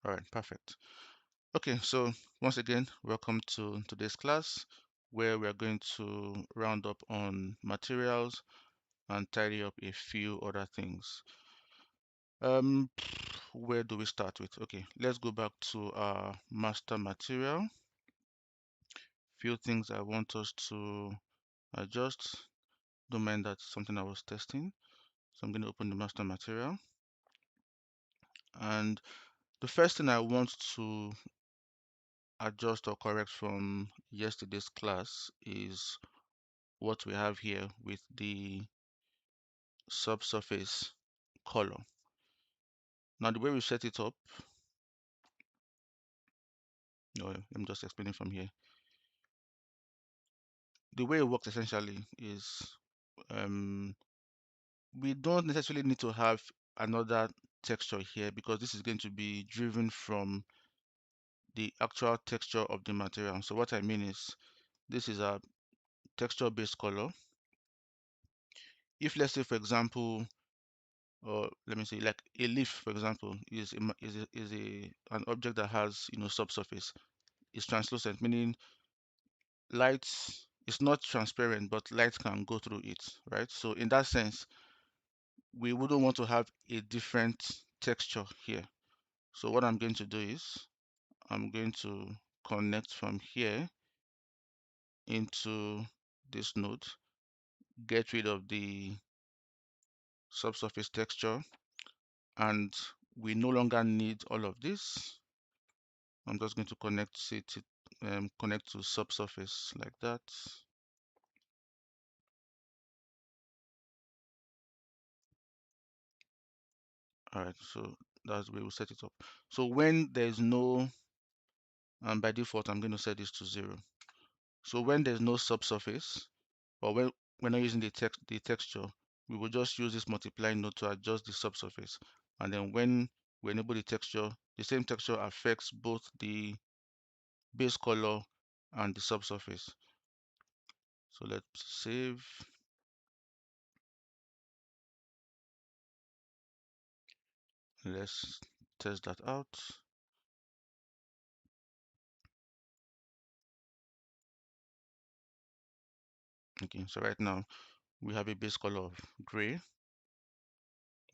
All right, perfect. Okay, so once again, welcome to today's class where we are going to round up on materials and tidy up a few other things. Um, where do we start with? Okay, let's go back to our master material. Few things I want us to adjust. Don't mind that's something I was testing. So I'm going to open the master material. And the first thing I want to adjust or correct from yesterday's class is what we have here with the subsurface color. Now the way we set it up, let me just explain it from here. The way it works essentially is we don't necessarily need to have another texture here because this is going to be driven from the actual texture of the material. So what I mean is this is a texture based color. If let's say for example, or let me say like a leaf for example is an object that has subsurface, is translucent, meaning light is not transparent, but light can go through it, right? So in that sense, we wouldn't want to have a different texture here. So what I'm going to do is I'm going to connect from here into this node, get rid of the subsurface texture, and we no longer need all of this. I'm just going to connect to subsurface like that. All right, so that's the way we set it up. So when there's no, and by default, I'm going to set this to 0. So when there's no subsurface, or when we're not using the texture, we will just use this multiply node to adjust the subsurface. And then when we enable the texture, the same texture affects both the base color and the subsurface. So let's save. Let's test that out. Okay, so right now we have a base color of gray.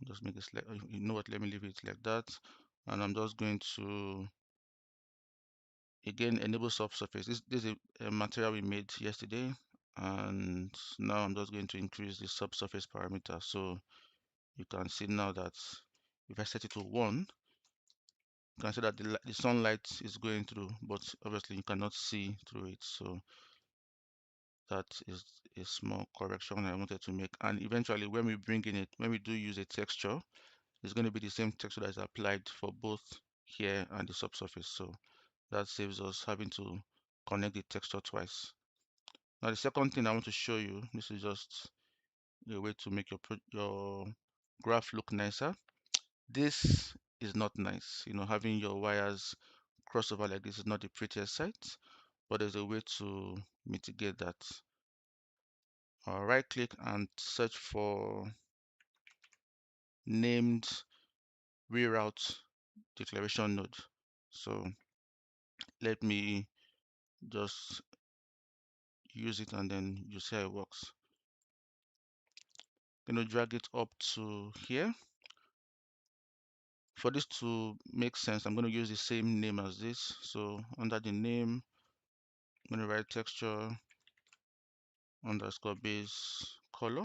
Just make it like, you know what, let me leave it like that. And I'm just going to again enable subsurface. This is a material we made yesterday, and now I'm just going to increase the subsurface parameter. So you can see now that if I set it to 1, you can see that the sunlight is going through, but obviously you cannot see through it. So that is a small correction I wanted to make. And eventually when we bring in it, when we do use a texture, it's going to be the same texture that is applied for both here and the subsurface. So that saves us having to connect the texture twice. Now the second thing I want to show you, this is just a way to make your graph look nicer. This is not nice. Having your wires crossover like this is not the prettiest sight, but there's a way to mitigate that. Right click and search for named reroute declaration node. So let me just use it and then you see how it works. I'm going to drag it up to here. For this to make sense, I'm going to use the same name as this. So under the name, I'm going to write texture underscore base color.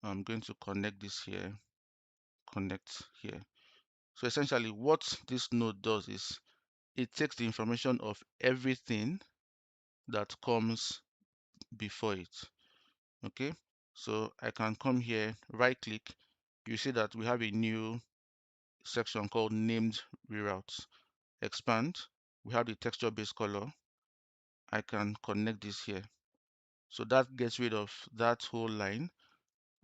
I'm going to connect this here, connect here. So essentially what this node does is it takes the information of everything that comes before it. Okay, so I can come here, right click. You see that we have a new section called named reroutes. Expand, we have the texture base color. I can connect this here. So that gets rid of that whole line,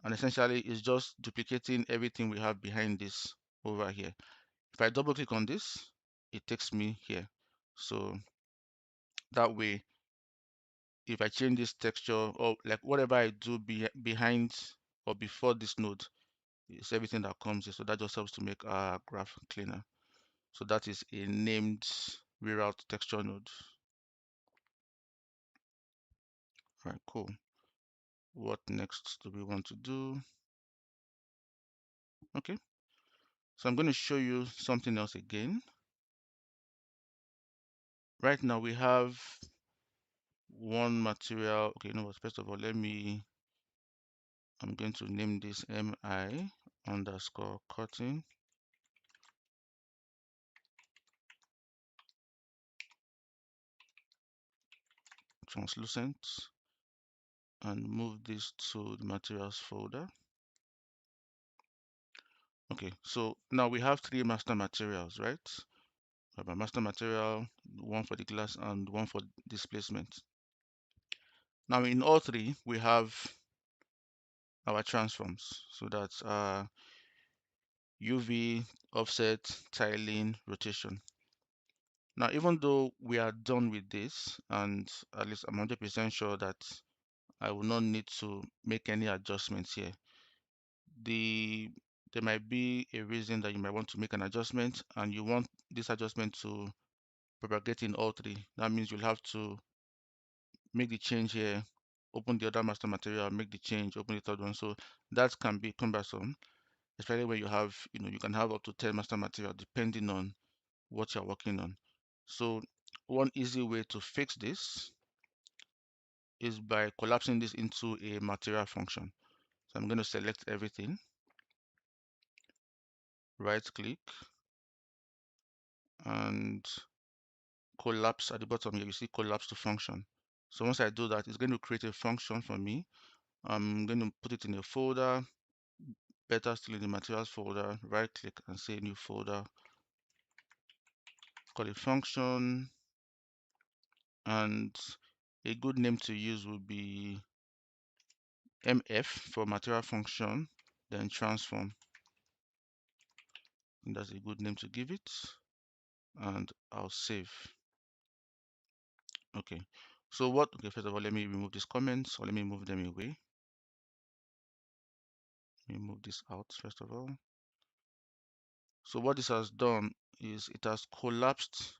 and essentially it's just duplicating everything we have behind this over here. If I double click on this, it takes me here. So that way, if I change this texture or like whatever I do behind or before this node, It's everything that comes here. So that just helps to make our graph cleaner. So that is a named reroute texture node. All right, cool. What next do we want to do? Okay, so I'm going to show you something else again. Right now we have one material. Okay, no, first of all, I'm going to name this mi underscore cutting translucent and move this to the materials folder. Okay, so now we have three master materials, right? We have a master material, one for the glass and one for displacement. Now in all three, we have our transforms. So that's UV, offset, tiling, rotation. Now, even though we are done with this, and at least I'm 100% sure that I will not need to make any adjustments here. There might be a reason that you might want to make an adjustment and you want this adjustment to propagate in all three. That means you'll have to make the change here, open the other master material, make the change, open the third one. So that can be cumbersome, especially when you have, you can have up to 10 master material depending on what you're working on. So one easy way to fix this is by collapsing this into a material function. So I'm going to select everything, right click, and collapse at the bottom here. You see collapse to function. So once I do that, it's going to create a function for me. I'm going to put it in a folder, better still in the materials folder, right click and say new folder, call it function, and a good name to use would be mf for material function, then transform. And that's a good name to give it, and I'll save. Okay, so okay, first of all, let me remove these comments, or let me move them away. Let me move this out first of all. So what this has done is it has collapsed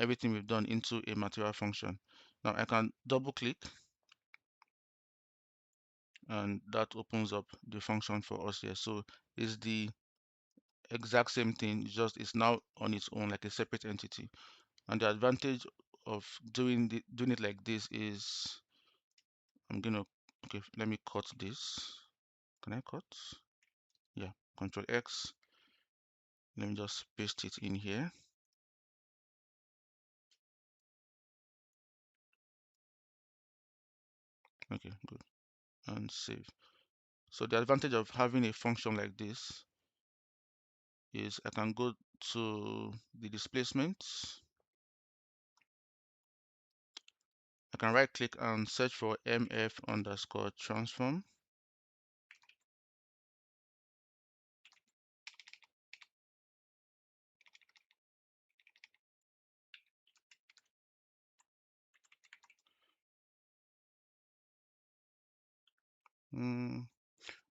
everything we've done into a material function. Now I can double click and that opens up the function for us here. So it's the exact same thing, just it's now on its own like a separate entity. And the advantage of doing it like this is okay, let me cut this. Can I cut? Yeah, Control X. Let me just paste it in here. Okay, good. And save. So the advantage of having a function like this is I can go to the displacement. I can right click and search for mf underscore transform.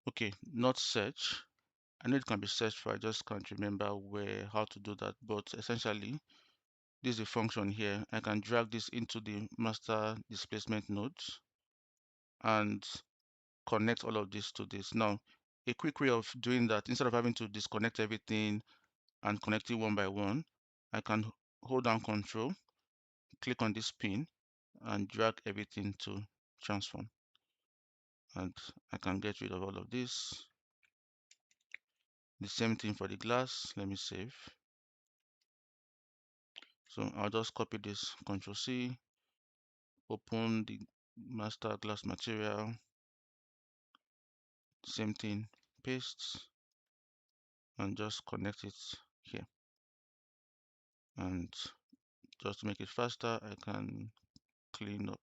Okay, not search. I know it can be searched for, I just can't remember how to do that, but essentially this is a function here. I can drag this into the master displacement nodes and connect all of this to this. Now, a quick way of doing that, instead of having to disconnect everything and connect it one by one, I can hold down Control, click on this pin, and drag everything to transform. And I can get rid of all of this. The same thing for the glass. Let me save. So I'll just copy this, Control C, open the master glass material, same thing, paste, and just connect it here. And just to make it faster, I can clean up.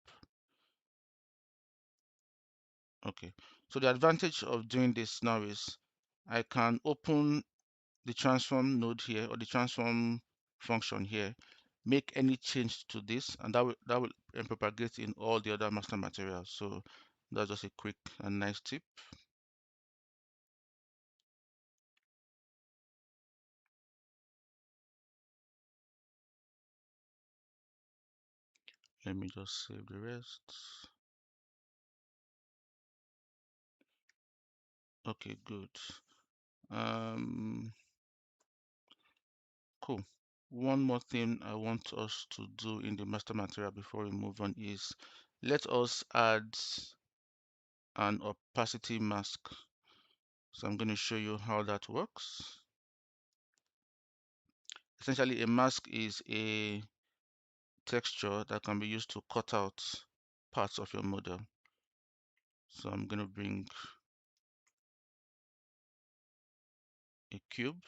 Okay, so the advantage of doing this now is I can open the transform node here, or the transform function here, make any change to this, and that will propagate in all the other master materials. So that's just a quick and nice tip. Let me just save the rest. Okay, good. Cool. One more thing I want us to do in the master material before we move on is let us add an opacity mask. So I'm going to show you how that works. Essentially, a mask is a texture that can be used to cut out parts of your model. So I'm going to bring a cube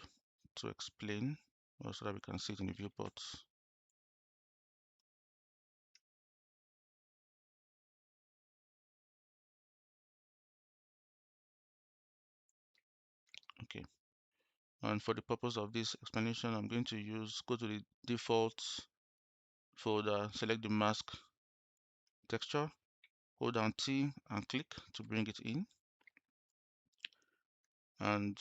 to explain, or so that we can see it in the viewport. Okay. And for the purpose of this explanation, I'm going to go to the default folder, select the mask texture, hold down T and click to bring it in. And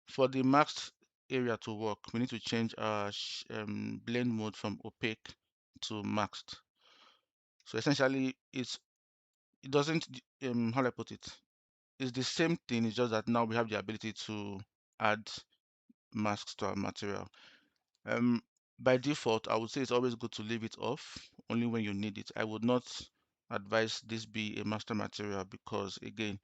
for the masked area to work, we need to change our blend mode from opaque to masked. So essentially, it doesn't, how do I put it? It's the same thing, it's just that now we have the ability to add masks to our material. Um, by default, I would say it's always good to leave it off, only when you need it. I would not advise this be a master material because, again,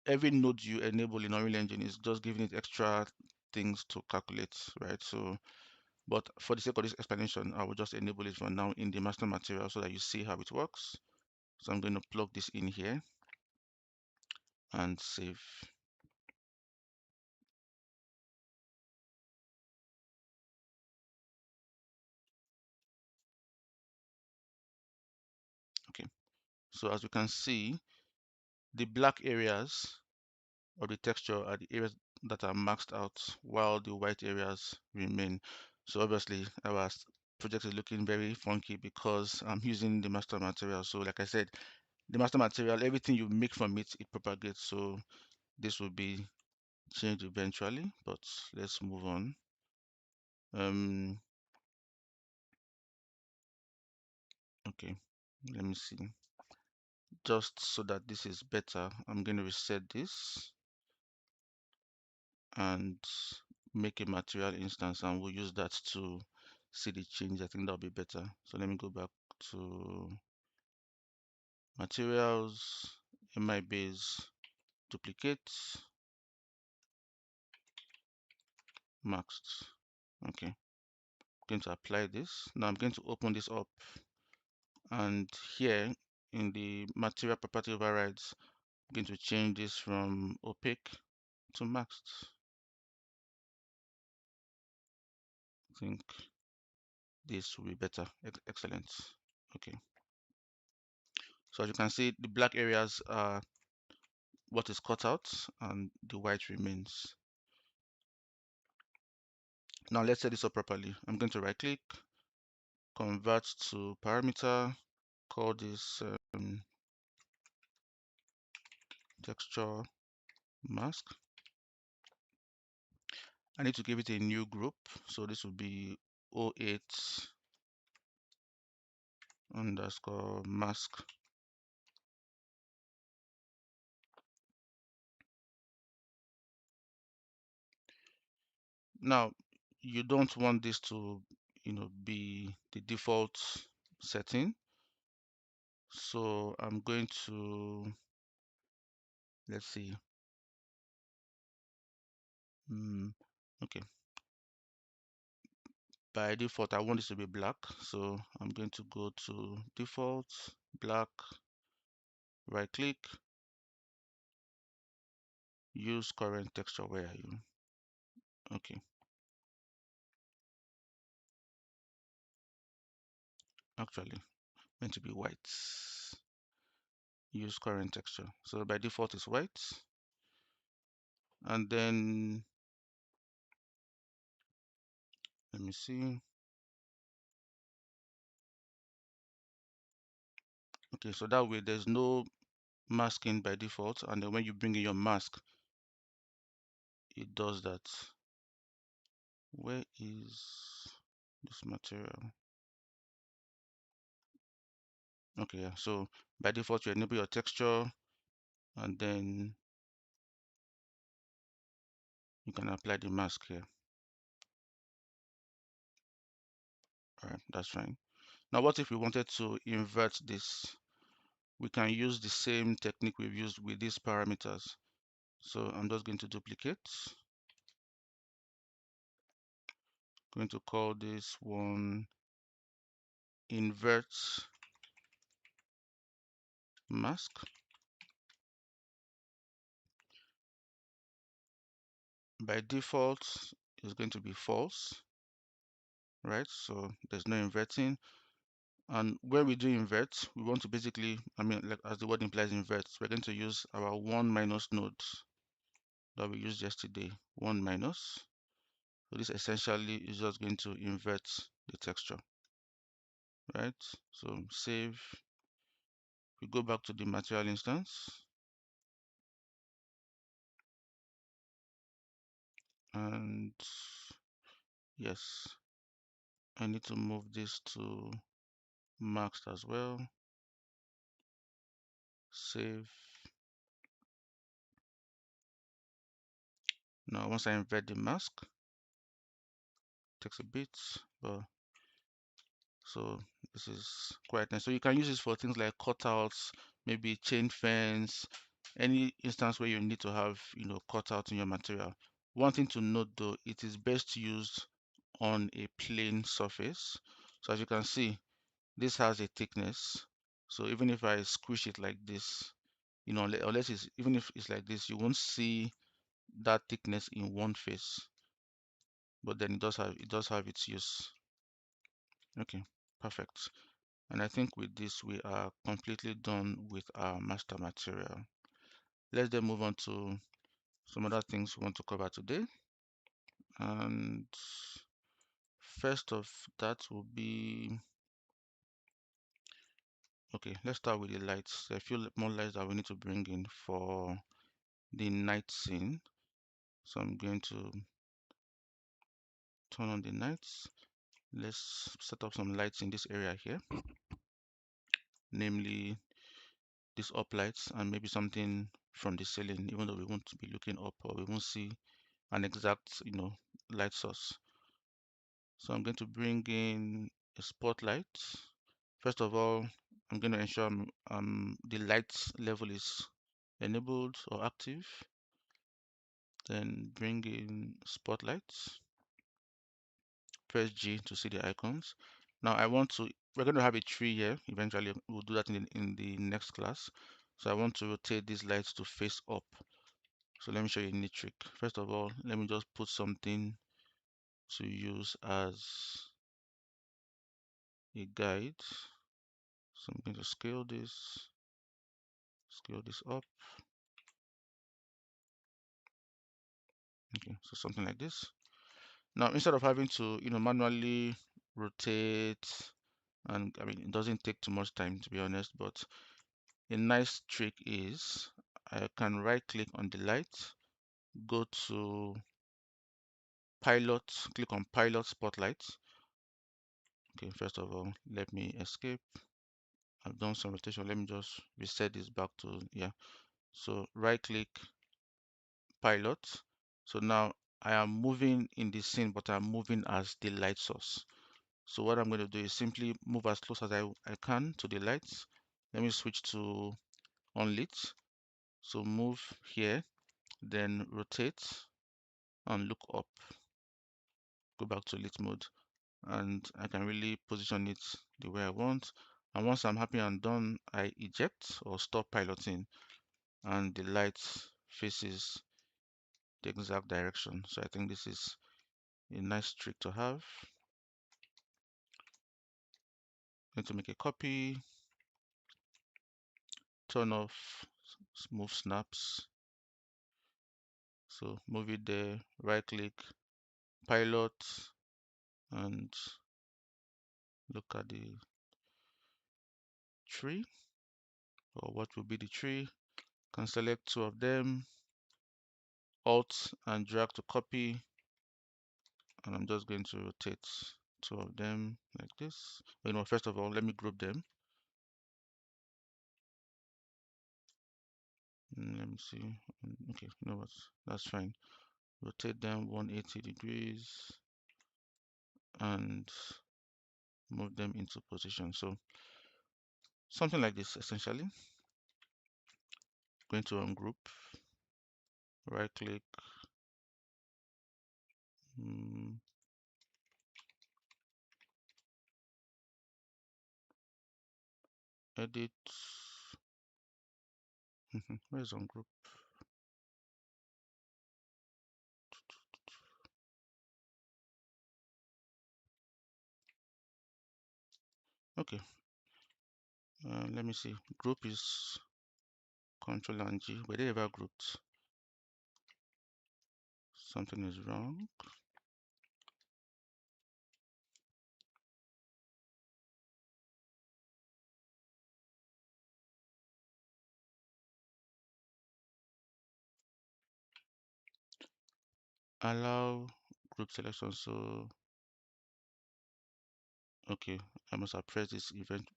every node you enable in Unreal Engine is just giving it extra things to calculate, right? So, but for the sake of this explanation, I will just enable it for now in the master material so that you see how it works. So I'm going to plug this in here and save. Okay, so as you can see, the black areas of the texture are the areas that are maxed out while the white areas remain. So obviously our project is looking very funky because I'm using the master material. So like I said, the master material, everything you make from it, it propagates. So this will be changed eventually, but let's move on. Okay, let me see. Just so that this is better, I'm going to reset this and make a material instance, and we'll use that to see the change. I think that'll be better. So let me go back to materials, in my base, duplicate, maxed. Okay, I'm going to apply this. Now I'm going to open this up, and here in the material property overrides, I'm going to change this from opaque to maxed. I think this will be better. Excellent. Okay. So as you can see, the black areas are what is cut out and the white remains. Now let's set this up properly. I'm going to right click, convert to parameter, call this texture mask. I need to give it a new group. So this will be 08 underscore mask. Now, you don't want this to, be the default setting. So I'm going to, let's see. Okay. By default, I want this to be black. So I'm going to go to default, black, right click, use current texture. Where are you? Okay. Actually, meant to be white. Use current texture. So by default it's white. And then let me see. Okay, so that way there's no masking by default, and then when you bring in your mask, it does that. Where is this material? Okay, yeah. So by default, you enable your texture, and then you can apply the mask here. All right, that's fine. Now, what if we wanted to invert this? We can use the same technique we've used with these parameters. So I'm just going to duplicate. Going to call this one invert mask. By default, it's going to be false, right? So there's no inverting. And when we do invert, we want to basically, I mean, like as the word implies invert, we're going to use our 1 minus node that we used yesterday, 1 minus. So this essentially is just going to invert the texture, right? So save, we go back to the material instance, and yes, I need to move this to masked as well. Save. Now once I invert the mask, takes a bit, but so this is quite nice. So you can use this for things like cutouts, maybe chain fence, any instance where you need to have, cutout in your material. One thing to note though, it is best used on a plane surface. So as you can see, this has a thickness. So even if I squish it like this, unless it's, even if it's like this, you won't see that thickness in one face. But then it does have its use. Okay, perfect. And I think with this, we are completely done with our master material. Let's then move on to some other things we want to cover today. And first of that will be, okay, let's start with the lights. There are a few more lights that we need to bring in for the night scene. So I'm going to turn on the lights. Let's set up some lights in this area here, namely these up lights and maybe something from the ceiling, even though we won't be looking up or we won't see an exact, light source. So I'm going to bring in a spotlight. First of all, I'm going to ensure the light level is enabled or active. Then bring in spotlights. Press G to see the icons. Now we're going to have a tree here. Eventually, we'll do that in the next class. So I want to rotate these lights to face up. So let me show you a neat trick. First of all, let me just put something to use as a guide. So I'm going to scale this up. Okay, so something like this. Now, instead of having to, manually rotate, and I mean, it doesn't take too much time to be honest, but a nice trick is I can right click on the light, go to pilot, click on pilot spotlight. Okay, first of all, let me escape. I've done some rotation. Let me just reset this back to, yeah. So right click pilot. So now I am moving in the scene, but I'm moving as the light source. So what I'm going to do is simply move as close as I can to the lights. Let me switch to unlit. So move here, then rotate and look up. Go back to lit mode, and I can really position it the way I want. And once I'm happy and done, I eject or stop piloting, and the light faces the exact direction. So I think this is a nice trick to have. Going to make a copy, turn off smooth snaps. So move it there, right click, pilot, and look at the tree, or what will be the tree. Can select two of them, alt and drag to copy, and I'm just going to rotate two of them like this. First of all, let me group them. Let me see. Okay, you know what? That's fine. Rotate them 180 degrees and move them into position. So something like this essentially. Going to ungroup, right click, mm, edit. Where's ungroup? Okay, let me see. Group is Control and G. Were they ever grouped? Something is wrong. Allow group selection. So okay, I must have pressed this event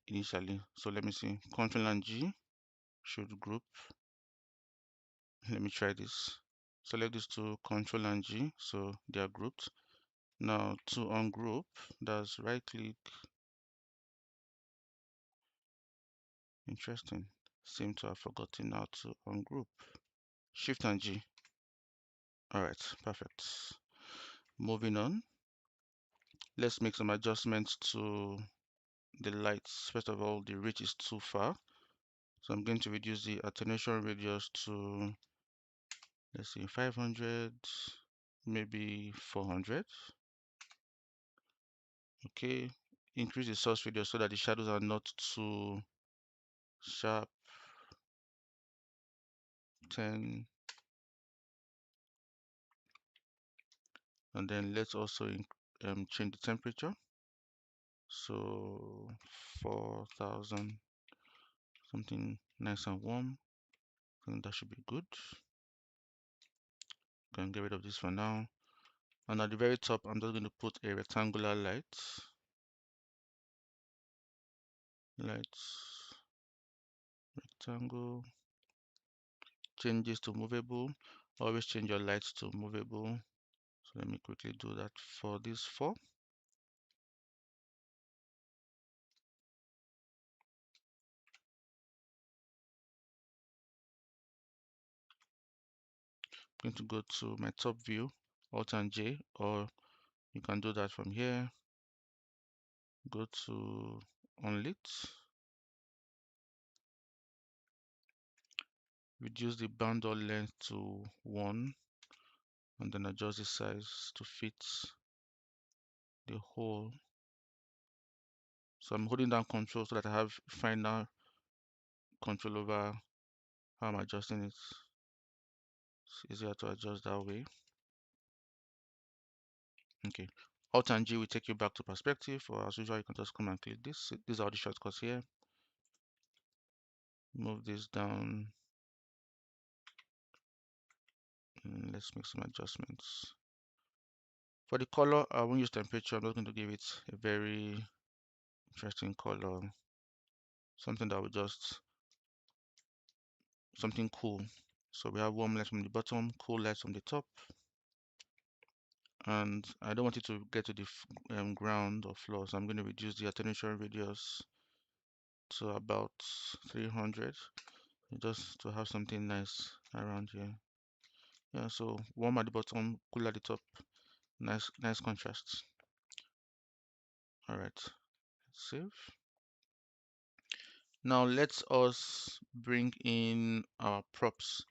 initially. So let me see. Control and G should group. Let me try this. Select these two, Control and G, so they are grouped. Now to ungroup, that's right click. Interesting. Seem to have forgotten how to ungroup. Shift and G. All right, perfect. Moving on. Let's make some adjustments to the lights. First of all, the reach is too far. So I'm going to reduce the attenuation radius to, let's see, 500, maybe 400. Okay. Increase the source radius so that the shadows are not too sharp. 10. And then let's also change the temperature. So 4,000, something nice and warm. I think that should be good. Can get rid of this for now. And at the very top, I'm just going to put a rectangular light. Lights, rectangle, changes to movable. Always change your lights to movable. So let me quickly do that for this 4. I'm going to go to my top view, Alt and J, or you can do that from here. Go to unlit. Reduce the bundle length to 1 and then adjust the size to fit the whole. So I'm holding down control so that I have final control over how I'm adjusting it. It's easier to adjust that way. Okay. Alt and G will take you back to perspective, or as usual, you can just come and click this. These are the shortcuts here. Move this down. And let's make some adjustments. For the color, I won't use temperature. I'm not going to give it a very interesting color. Something that will just, something cool. So we have warm lights from the bottom, cool lights from the top. And I don't want it to get to the ground or floor, so I'm going to reduce the attenuation radius to about 300, just to have something nice around here. Yeah, so warm at the bottom, cool at the top. Nice contrast. All right, save. Now let us bring in our props.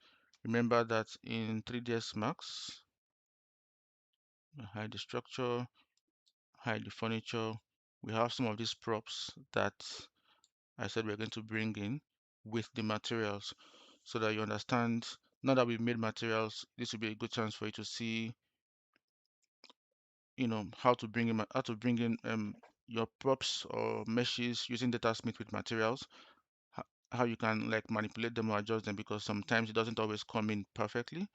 Remember that in 3ds Max, hide the structure, hide the furniture. We have some of these props that I said we're going to bring in with the materials so that you understand. Now that we've made materials, this will be a good chance for you to see, how to bring in your props or meshes using Datasmith with materials. How you can like manipulate them or adjust them, because sometimes it doesn't always come in perfectly.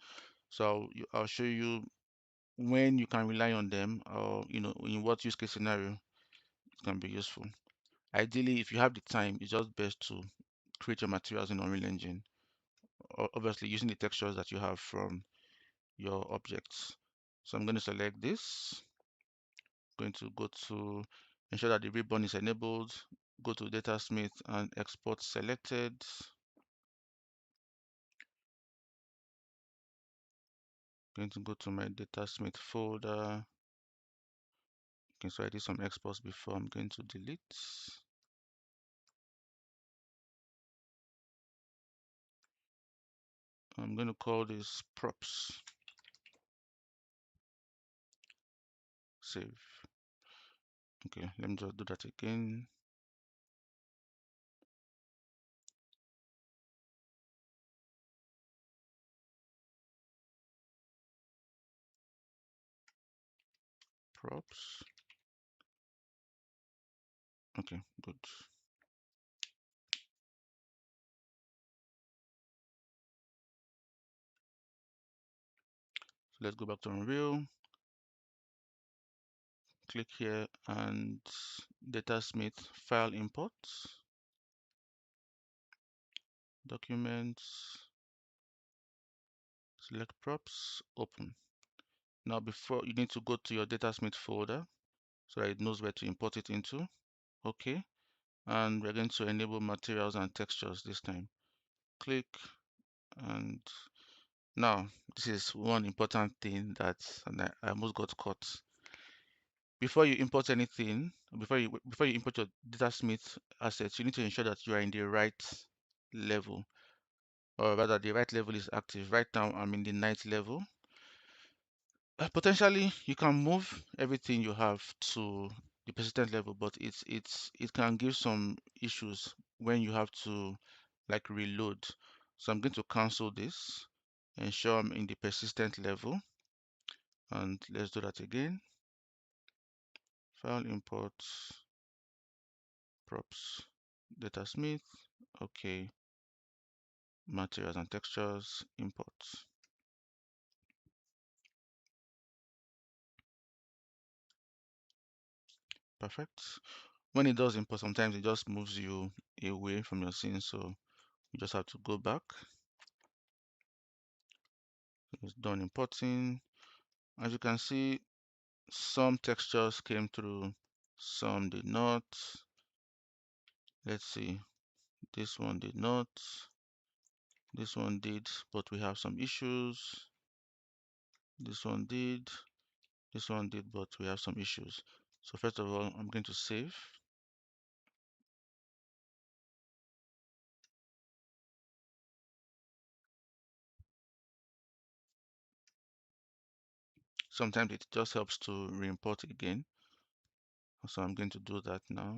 So I'll show you when you can rely on them, or in what use case scenario it can be useful. Ideally, if you have the time, it's just best to create your materials in Unreal Engine. obviously using the textures that you have from your objects. So I'm going to select this, going to go to ensure that the ribbon is enabled, go to Datasmith and export selected. Going to go to my Datasmith folder. Okay, so I did some exports before. I'm going to delete. I'm going to call this props. Save. Okay, let me just do that again. Props. Okay, good. So let's go back to Unreal. Click here and Datasmith file import. Documents. Select props. Open. Now before you need to go to your Datasmith folder so that it knows where to import it into. Okay. And we're going to enable materials and textures this time. Click, and now this is one important thing that I almost got caught. Before you import anything, before you import your Datasmith assets, you need to ensure that you are in the right level, or rather the right level is active. Right now I'm in the night level. Potentially you can move everything you have to the persistent level, but it can give some issues when you have to like reload. So I'm going to cancel this, ensure I'm in the persistent level, and let's do that again. File import props Datasmith. Okay, materials and textures import. Perfect. When it does import, sometimes it just moves you away from your scene, so you just have to go back. It's done importing. As you can see, some textures came through, some did not. Let's see, this one did not, this one did, but we have some issues. This one did, this one did, but we have some issues. So first of all, I'm going to save. Sometimes it just helps to re-import again. So I'm going to do that now.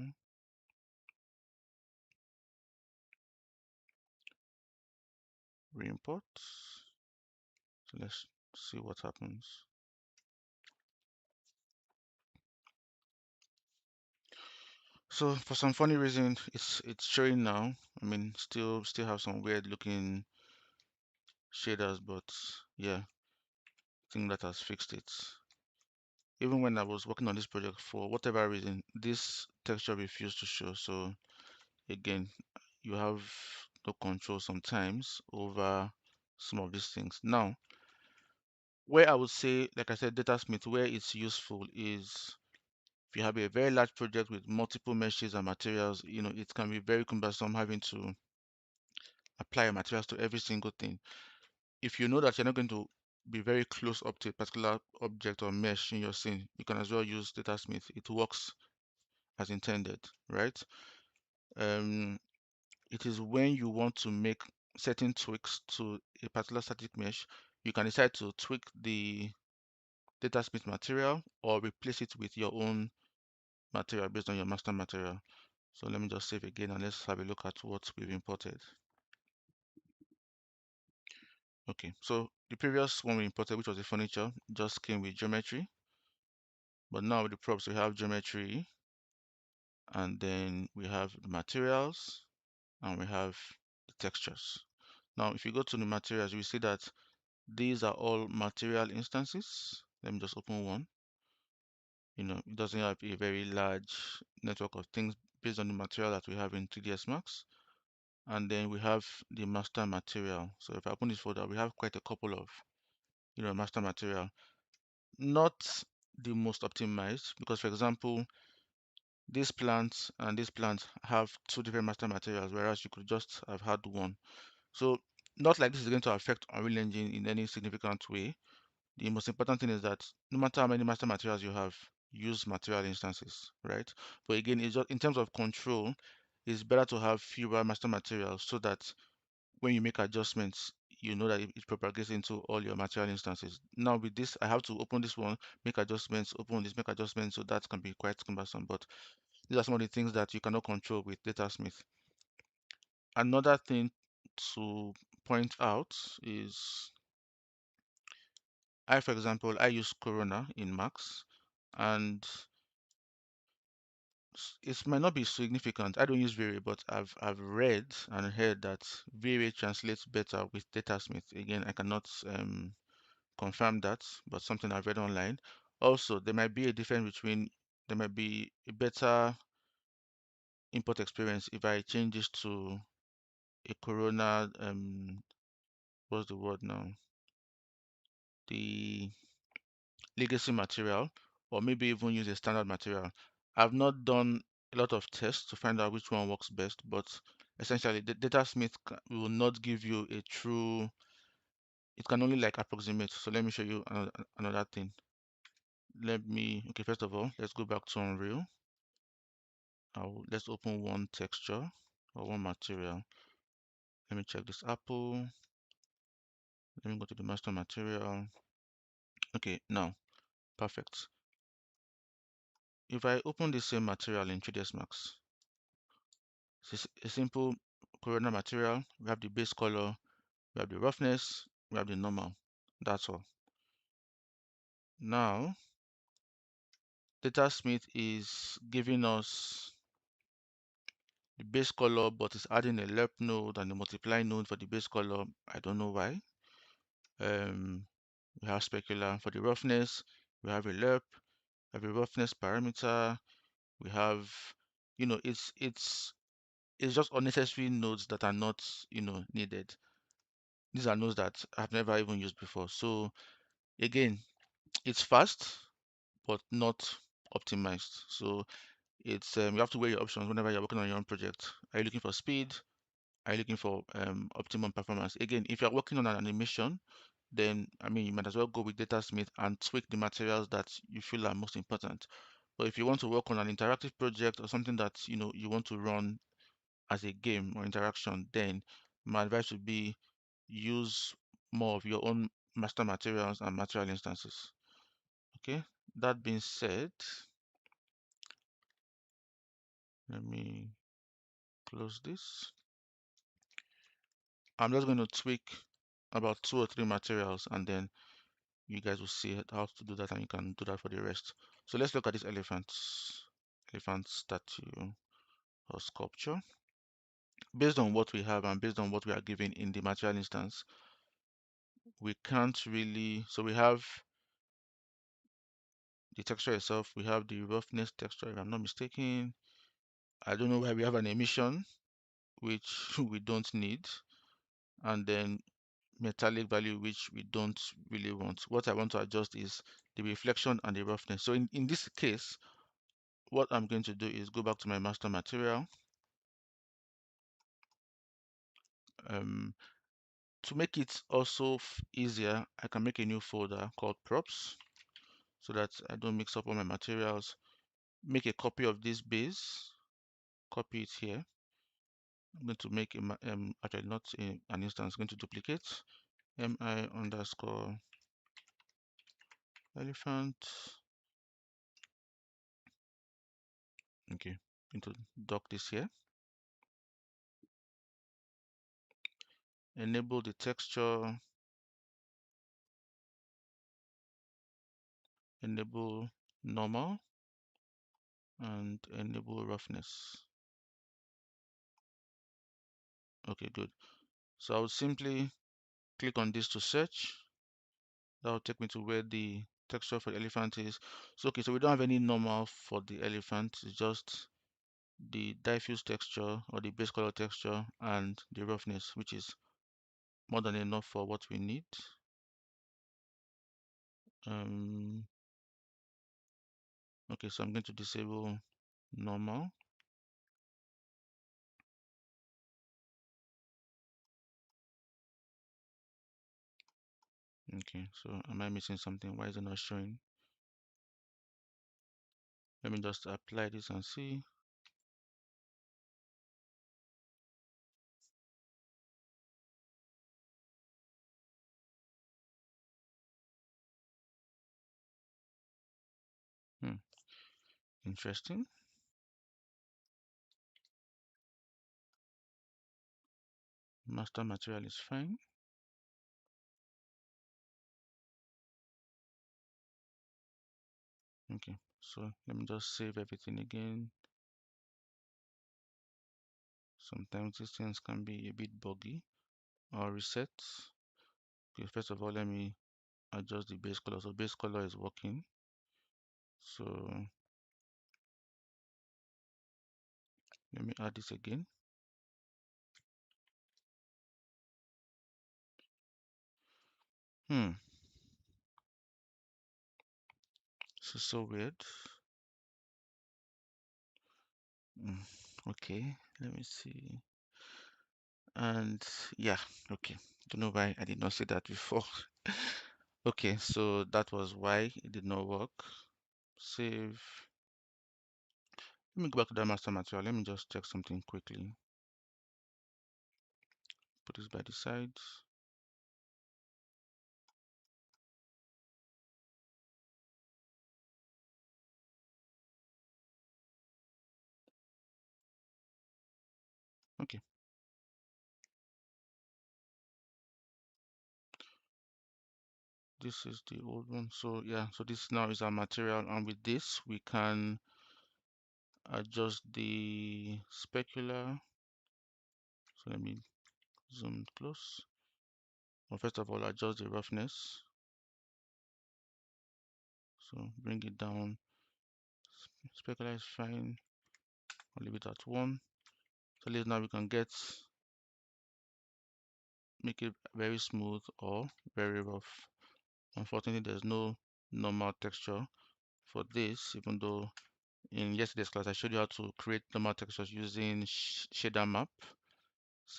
Re-import. So let's see what happens. So for some funny reason, it's showing now. I mean, still have some weird looking shaders, but yeah, I think that has fixed it. Even when I was working on this project, for whatever reason, this texture refused to show. So again, you have no control sometimes over some of these things. Now, where I would say, like I said, Datasmith, where it's useful is if you have a very large project with multiple meshes and materials, it can be very cumbersome having to apply materials to every single thing. If you know that you're not going to be very close up to a particular object or mesh in your scene, you can as well use Datasmith. It works as intended, right? Um, it is when you want to make certain tweaks to a particular static mesh, you can decide to tweak the Datasmith material or replace it with your own material based on your master material. So let me just save again and let's have a look at what we've imported. Okay, so the previous one we imported, which was the furniture, just came with geometry. But now with the props, we have geometry, and then we have the materials, and we have the textures. Now, if you go to the materials, you see that these are all material instances. Let me just open one. It doesn't have a very large network of things based on the material that we have in 3ds Max. and then we have the master material. So if I open this folder, we have quite a couple of, master material. Not the most optimized, because for example, this plant and this plant have two different master materials, whereas you could just have had one. So not like this is going to affect Unreal Engine in any significant way. The most important thing is that no matter how many master materials you have, use material instances, right? But again, it's just in terms of control, it's better to have fewer master materials so that when you make adjustments, you know that it propagates into all your material instances. Now with this, I have to open this one, make adjustments, open this, make adjustments, so that can be quite cumbersome. But these are some of the things that you cannot control with Datasmith. Another thing to point out is for example, I use Corona in Max, and it might not be significant. I don't use V-Ray, but I've read and heard that V-Ray translates better with Datasmith. Again, I cannot confirm that, but something I've read online. Also, there might be a better import experience if I change this to a Corona, what's the word now? The legacy material, or maybe even use a standard material. I've not done a lot of tests to find out which one works best, but essentially the Datasmith will not give you a true, it can only like approximate. So let me show you another thing. Okay, first of all, let's go back to Unreal. Let's open one texture or one material. Let me check this apple. Let me go to the master material. Okay, now, perfect. If I open the same material in 3ds Max, it's a simple Corona material. We have the base color, we have the roughness, we have the normal. That's all. Now, Datasmith is giving us the base color, but it's adding a lerp node and a multiply node for the base color. I don't know why. We have specular for the roughness. We have a lerp, we have a roughness parameter. We have, it's just unnecessary nodes that are not, needed. These are nodes that I've never even used before. So again, it's fast, but not optimized. So it's you have to weigh your options whenever you're working on your own project. Are you looking for speed? Are you looking for optimum performance? Again, if you're working on an animation, then I mean you might as well go with Datasmith and tweak the materials that you feel are most important. But if you want to work on an interactive project or something that you want to run as a game or interaction, then my advice would be use more of your own master materials and material instances. Okay, that being said, let me close this. I'm just going to tweak about 2 or 3 materials, and then you guys will see how to do that, and you can do that for the rest. So let's look at this elephant statue or sculpture. Based on what we have and based on what we are given in the material instance, we can't really, so we have the texture itself, we have the roughness texture, if I'm not mistaken. I don't know why we have an emission, which we don't need, and then metallic value, which we don't really want. What I want to adjust is the reflection and the roughness. So in this case, what I'm going to do is go back to my master material. To make it also easier, I can make a new folder called props so that I don't mix up all my materials. Make a copy of this base, copy it here. I'm going to make actually not an instance, I'm going to duplicate mi_elephant. Okay, going to dock this here. Enable the texture, enable normal, and enable roughness. Okay, good. So I would simply click on this to search. That will take me to where the texture for the elephant is. So okay, so we don't have any normal for the elephant. It's just the diffuse texture or the base color texture and the roughness, which is more than enough for what we need. Okay, so I'm going to disable normal. Okay, so am I missing something? Why is it not showing? Let me just apply this and see. Interesting. Master material is fine. Okay, so let me just save everything again. Sometimes these things can be a bit buggy. Or reset. Okay, first of all, let me adjust the base color. So base color is working. So let me add this again. This is so weird. Okay, let me see. And yeah, okay. Don't know why I did not see that before. Okay, so that was why it did not work. Save. Let me go back to the master material. Let me just check something quickly. Put this by the side. Okay. This is the old one. So yeah, so this now is our material, and with this we can adjust the specular. So let me zoom close. Well, first of all, adjust the roughness. So bring it down. Specular is fine. I'll leave it at 1. So at least now we can make it very smooth or very rough. Unfortunately, there's no normal texture for this, even though in yesterday's class I showed you how to create normal textures using shader map.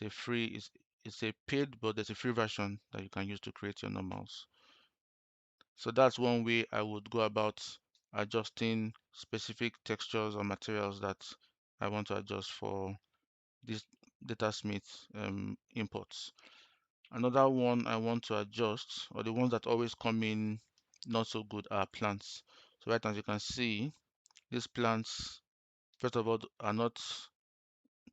It's a paid, but there's a free version that you can use to create your normals. So that's one way I would go about adjusting specific textures or materials that I want to adjust for this Datasmith imports. Another one I want to adjust, or the ones that always come in not so good, are plants. So right as you can see, these plants, first of all, are not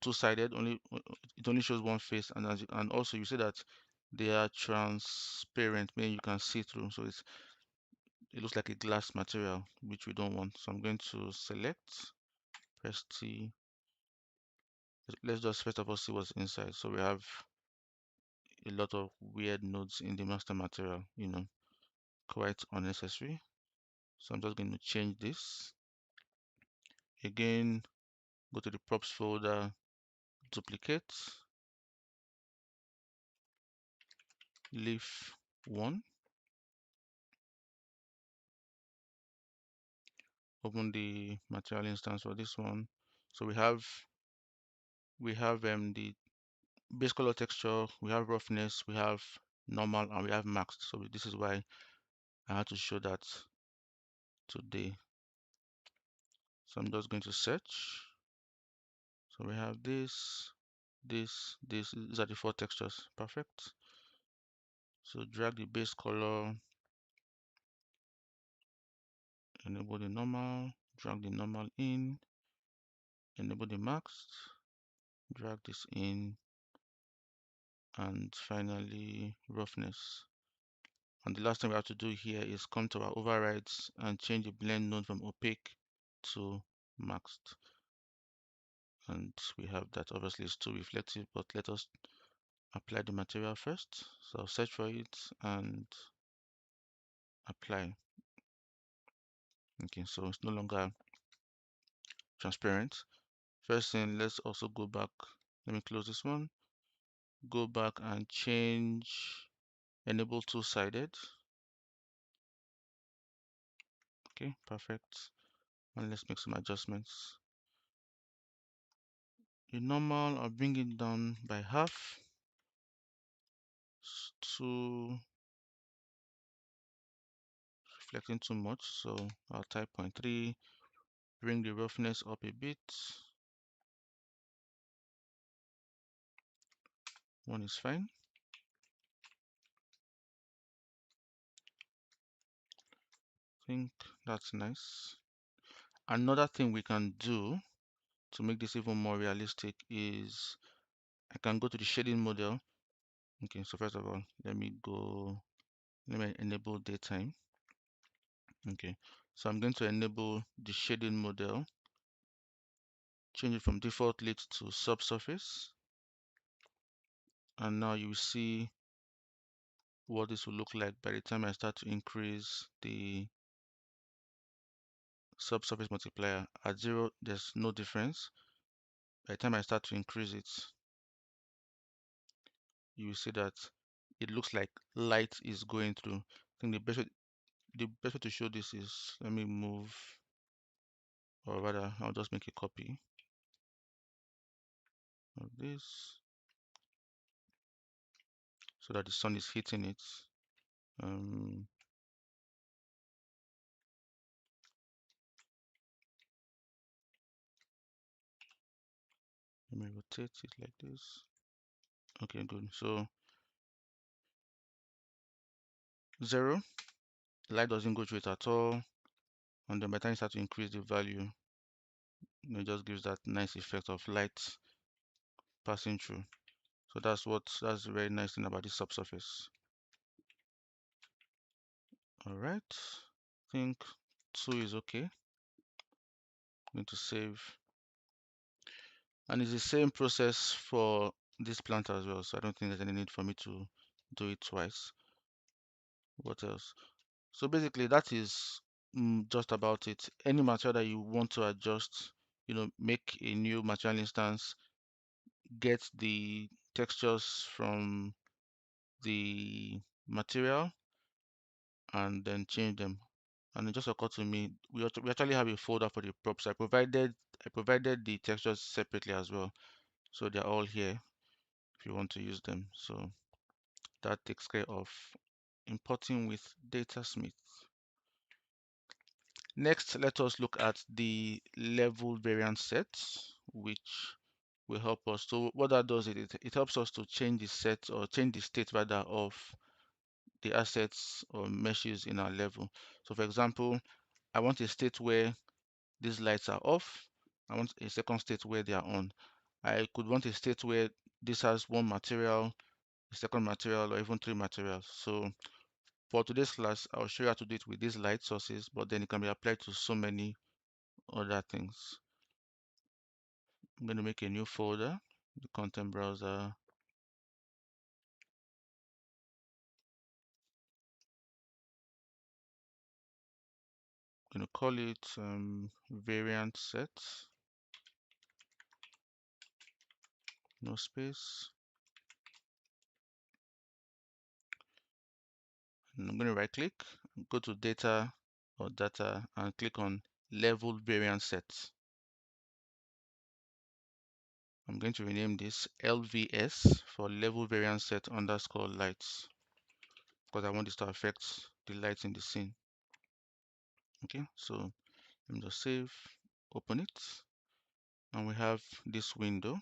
two-sided. It only shows one face, and also you see that they are transparent, meaning you can see through. So it looks like a glass material, which we don't want. So I'm going to select, press T. Let's just first of all see what's inside. So we have a lot of weird nodes in the master material, quite unnecessary. So I'm just going to change this. Again, go to the props folder, duplicate, leaf 1, open the material instance for this one. So we have the base color texture, we have roughness, we have normal, and we have maxed. So this is why I had to show that today. So I'm just going to search. So we have this. These are the 4 textures. Perfect. So drag the base color, enable the normal, drag the normal in, enable the maxed, drag this in, and finally roughness. And the last thing we have to do here is come to our overrides and change the blend node from opaque to maxed. And we have that. Obviously it's too reflective, but let us apply the material first. So search for it and apply. Okay, so it's no longer transparent. First thing, let's also go back. Let me close this one. Go back and change enable two-sided. Okay, perfect. And let's make some adjustments. The normal, I'll bring it down by half to reflecting too much. So I'll type 0.3, bring the roughness up a bit. 1 is fine. I think that's nice. Another thing we can do to make this even more realistic is I can go to the shading model. Okay, so first of all, let me enable daytime. Okay, so I'm going to enable the shading model, change it from default lit to subsurface, and now you see what this will look like by the time I start to increase the subsurface multiplier. At 0, there's no difference. By the time I start to increase it, you will see that it looks like light is going through. I think the best way to show this is, let me move, or rather I'll just make a copy of this so that the sun is hitting it. Let me rotate it like this. Okay, good. So 0, light doesn't go through it at all, and then by the time you start to increase the value, it just gives that nice effect of light passing through. So that's the very nice thing about this subsurface. All right, I think 2 is okay. I'm going to save, and it's the same process for this plant as well. So I don't think there's any need for me to do it twice. What else? So basically, that is just about it. Any material that you want to adjust, make a new material instance, get the textures from the material, and then change them. And it just occurred to me, we actually have a folder for the props. I provided the textures separately as well, so they're all here if you want to use them. So that takes care of importing with Datasmith. Next, let us look at the level variance set, which will help us. So what that does is it helps us to change the set, or change the state rather, of the assets or meshes in our level. So for example, I want a state where these lights are off. I want a second state where they are on. I could want a state where this has one material, a second material, or even 3 materials. So for today's class, I'll show you how to do it with these light sources, but then it can be applied to so many other things. I'm going to make a new folder, the content browser. I'm going to call it variant set, no space. And I'm going to right click, go to data or data, and click on level variance set. I'm going to rename this LVS for level variance set underscore lights, because I want this to affect the lights in the scene. Okay, so let me just save, open it, and we have this window.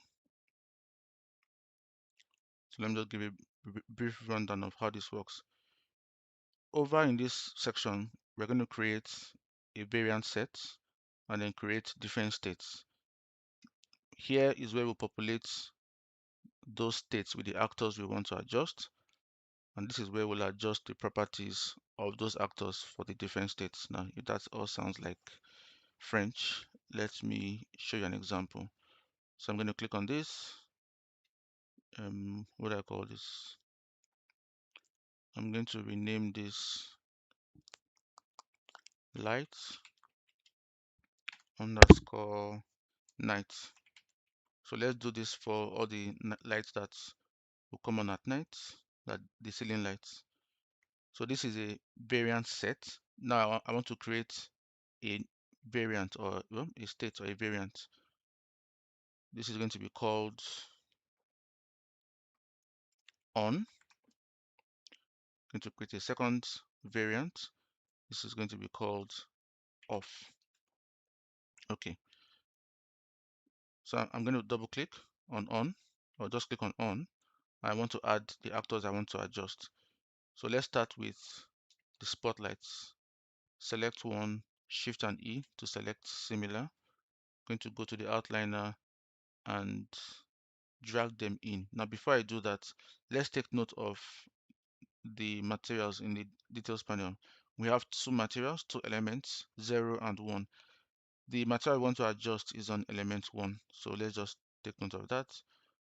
So let me just give a brief rundown of how this works. Over in this section, we're going to create a variance set and then create different states. Here is where we'll populate those states with the actors we want to adjust, and this is where we'll adjust the properties of those actors for the different states. Now, if that all sounds like French, let me show you an example. So I'm going to click on this. What do I call this? I'm going to rename this light underscore night. So let's do this for all the lights that will come on at night, that the ceiling lights. So this is a variant set. Now I want to create a variant, or well, a state or a variant. This is going to be called on. I'm going to create a second variant. This is going to be called off. Okay. So I'm going to double click on, or just click on on. I want to add the actors I want to adjust. So let's start with the spotlights. Select one, Shift and E to select similar. Going to go to the outliner and drag them in. Now, before I do that, let's take note of the materials in the details panel. We have two materials, two elements, 0 and 1. The material I want to adjust is on element 1. So let's just take note of that.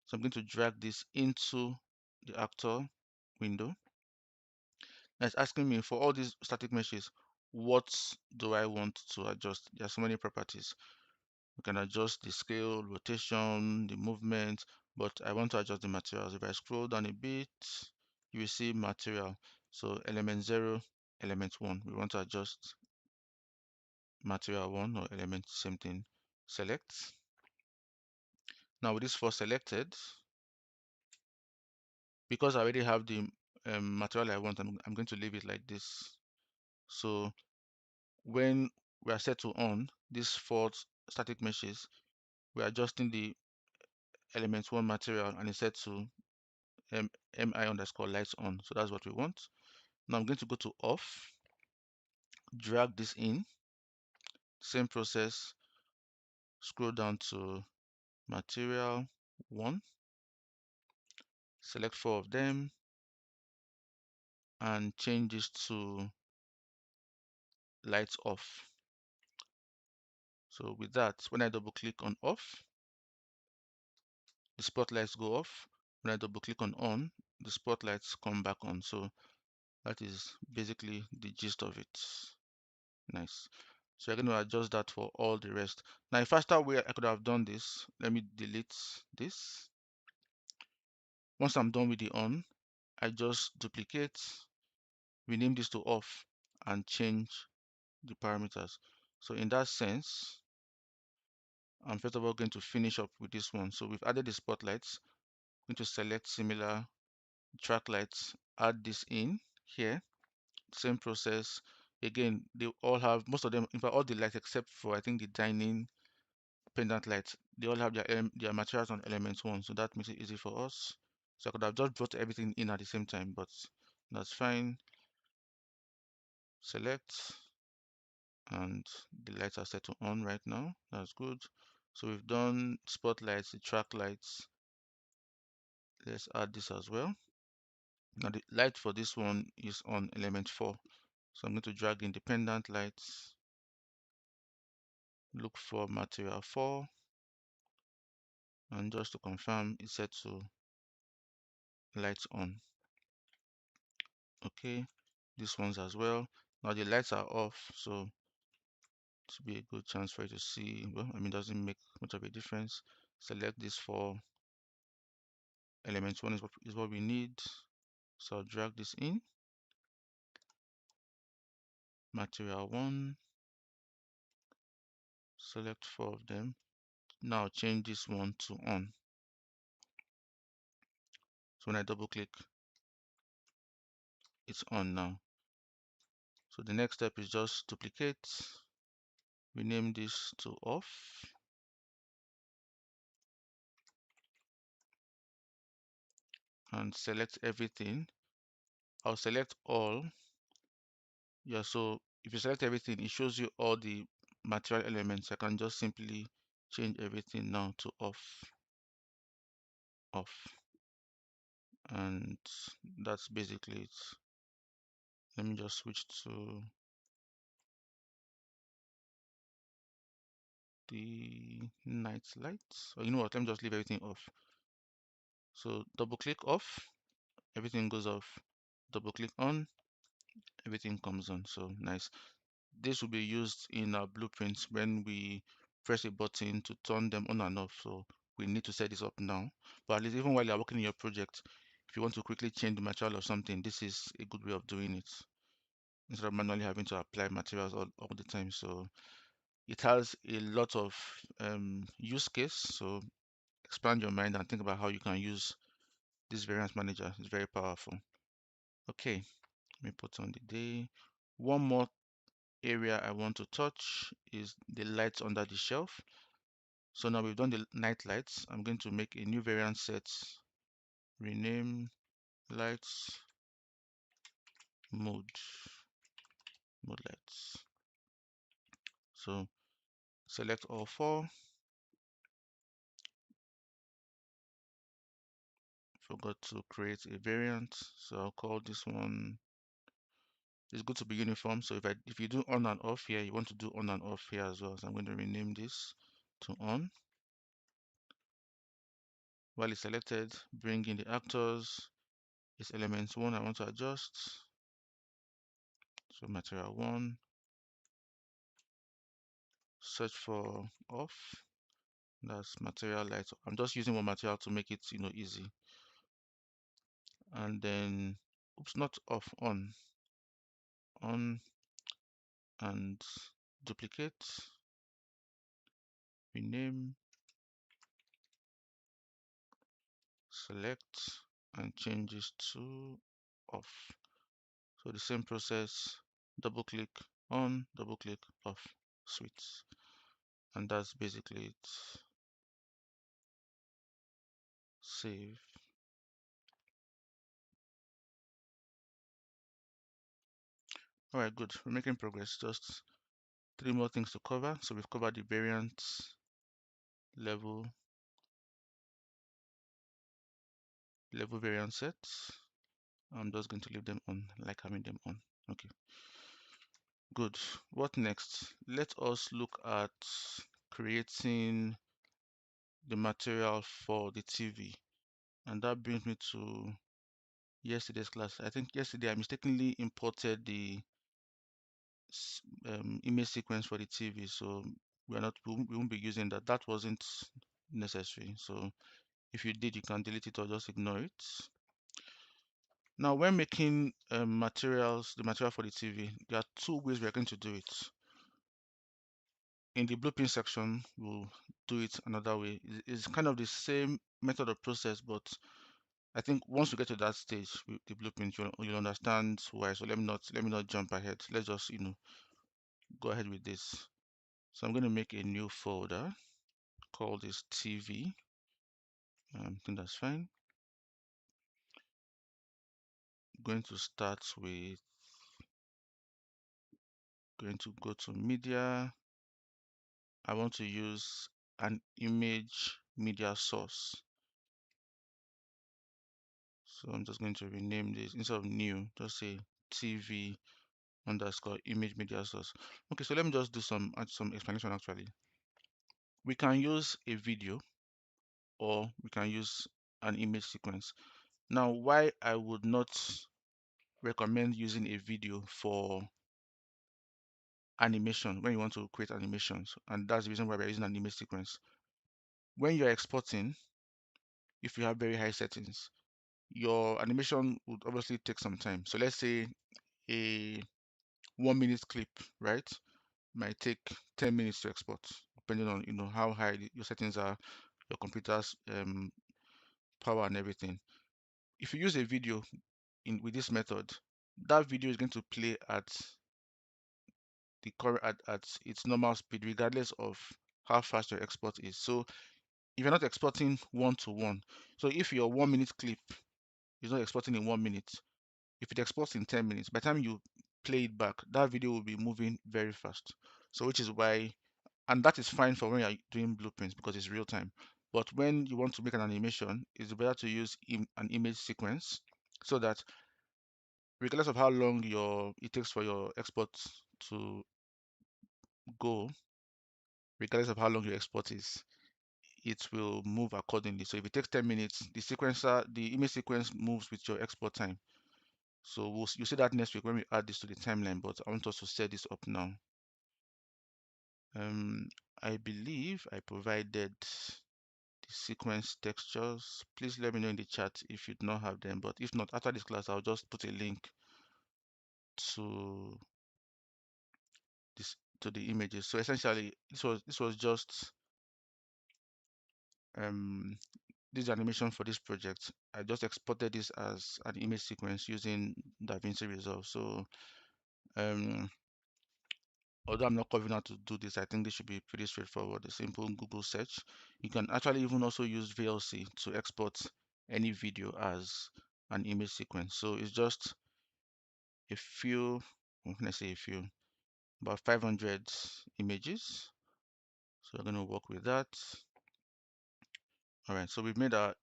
So I'm going to drag this into the actor window. Now it's asking me for all these static meshes, what do I want to adjust? There are so many properties. We can adjust the scale, rotation, the movement, but I want to adjust the materials. If I scroll down a bit, you will see material. So element 0, element 1. We want to adjust material 1 or element, same thing. Select. Now with this four selected, because I already have the material I want, I'm going to leave it like this. So when we are set to on, these four static meshes, we're adjusting the element 1 material and it's set to mi underscore lights on. So that's what we want. Now I'm going to go to off, drag this in, same process, scroll down to material 1, select 4 of them, and change this to lights off. So with that, when I double click on off, the spotlights go off. When I double click on, the spotlights come back on. So that is basically the gist of it. Nice. So you're going to adjust that for all the rest. Now, a faster way I could have done this, let me delete this. Once I'm done with the on, I just duplicate, rename this to off, and change the parameters. So in that sense, I'm first of all going to finish up with this one. So we've added the spotlights. I'm going to select similar track lights, add this in here. Same process. Again, they all have, most of them, in fact, all the lights except for I think the dining pendant lights, they all have their materials on element 1, so that makes it easy for us. So I could have just brought everything in at the same time, but that's fine. Select, and the lights are set to on right now. That's good. So we've done spotlights, the track lights. Let's add this as well. Now the light for this one is on element 4. So I'm going to drag independent lights, look for material 4, and just to confirm, it's set to lights on. Okay, these ones as well. Now the lights are off, so to be a good chance for you to see, well, I mean, doesn't make much of a difference. Select this for element 1 is what we need. So I'll drag this in, material 1, select 4 of them. Now change this one to on. So when I double click, it's on now. So the next step is just duplicate, rename this to off, and select everything. I'll select all. Yeah, so if you select everything, it shows you all the material elements. I can just simply change everything now to off, off. And that's basically it. Let me just switch to the night lights. Or you know what, let me just leave everything off. So double click off, everything goes off. Double click on, everything comes on. So nice. This will be used in our blueprints when we press a button to turn them on and off. So we need to set this up now, but at least even while you're working in your project, if you want to quickly change the material or something, this is a good way of doing it instead of manually having to apply materials all the time. So it has a lot of use case. So expand your mind and think about how you can use this variance manager. It's very powerful. Okay, let me put on the day. One more area I want to touch is the lights under the shelf. So now we've done the night lights. I'm going to make a new variance set, rename lights mode lights. So select all four. Forgot to create a variant, so I'll call this one. It's good to be uniform. So if you do on and off here, you want to do on and off here as well. So I'm going to rename this to on. While it's selected, bring in the actors. It's elements 1 I want to adjust. So material 1. Search for off. That's material light. I'm just using one material to make it easy. And then oops, not off, on and duplicate, rename, select, and change this to off. So the same process, double click on, double click off, switch. And that's basically it. Save. All right, good. We're making progress. Just 3 more things to cover. So we've covered the variant level variant sets. I'm just going to leave them on, like having them on. Okay, good. What next? Let us look at creating the material for the TV. And that brings me to yesterday's class. I think yesterday I mistakenly imported the image sequence for the TV, so we won't be using that. That wasn't necessary. So if you did, you can delete it or just ignore it. Now, when making the material for the TV, there are 2 ways we are going to do it. In the blueprint section, we'll do it another way. It's kind of the same method of process, but I think once we get to that stage with the blueprint, you'll understand why. So let me not jump ahead. Let's just go ahead with this. So I'm going to make a new folder, call this TV. I think that's fine. I'm going to start with going to go to media. I want to use an image media source. So I'm just going to rename this instead of new, just say TV underscore image media source. Okay, so let me just do some explanation actually. We can use a video or we can use an image sequence. Now, why I would not recommend using a video for animation when you want to create animations, and that's the reason why we're using an image sequence. When you're exporting, if you have very high settings, your animation would obviously take some time. So let's say a 1-minute clip, right, might take 10 minutes to export, depending on how high your settings are, your computer's power and everything. If you use a video with this method, that video is going to play at the at its normal speed, regardless of how fast your export is. So if you're not exporting one-to-one, so if your 1-minute clip is not exporting in 1 minute, if it exports in 10 minutes, by the time you play it back, that video will be moving very fast. So which is why, and that is fine for when you're doing blueprints because it's real time. But when you want to make an animation, it's better to use an image sequence so that regardless of how long it takes for your export to go, regardless of how long your export is, it will move accordingly. So if it takes 10 minutes, the image sequence moves with your export time. So you'll see that next week when we add this to the timeline, but I want us to set this up now. I believe I provided the the sequence textures. Please let me know in the chat if you do not have them, but if not, after this class, I'll just put a link to this to the images. So essentially, this was just this animation for this project. I just exported this as an image sequence using DaVinci Resolve. So although I'm not confident to do this, I think this should be pretty straightforward. A simple Google search. You can actually even also use VLC to export any video as an image sequence. So it's just a few, when I say a few, about 500 images. So we're going to work with that. All right, so we've made our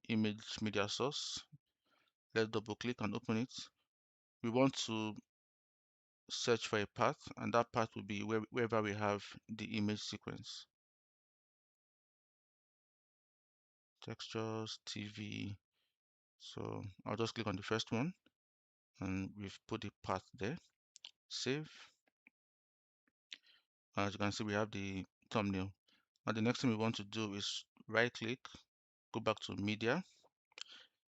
image media source. Let's double click and open it. We want to search for a path, and that path will be wherever we have the image sequence. Textures, TV. So I'll just click on the first one, and we've put the path there. Save. As you can see, we have the thumbnail. Now the next thing we want to do is right click, go back to media.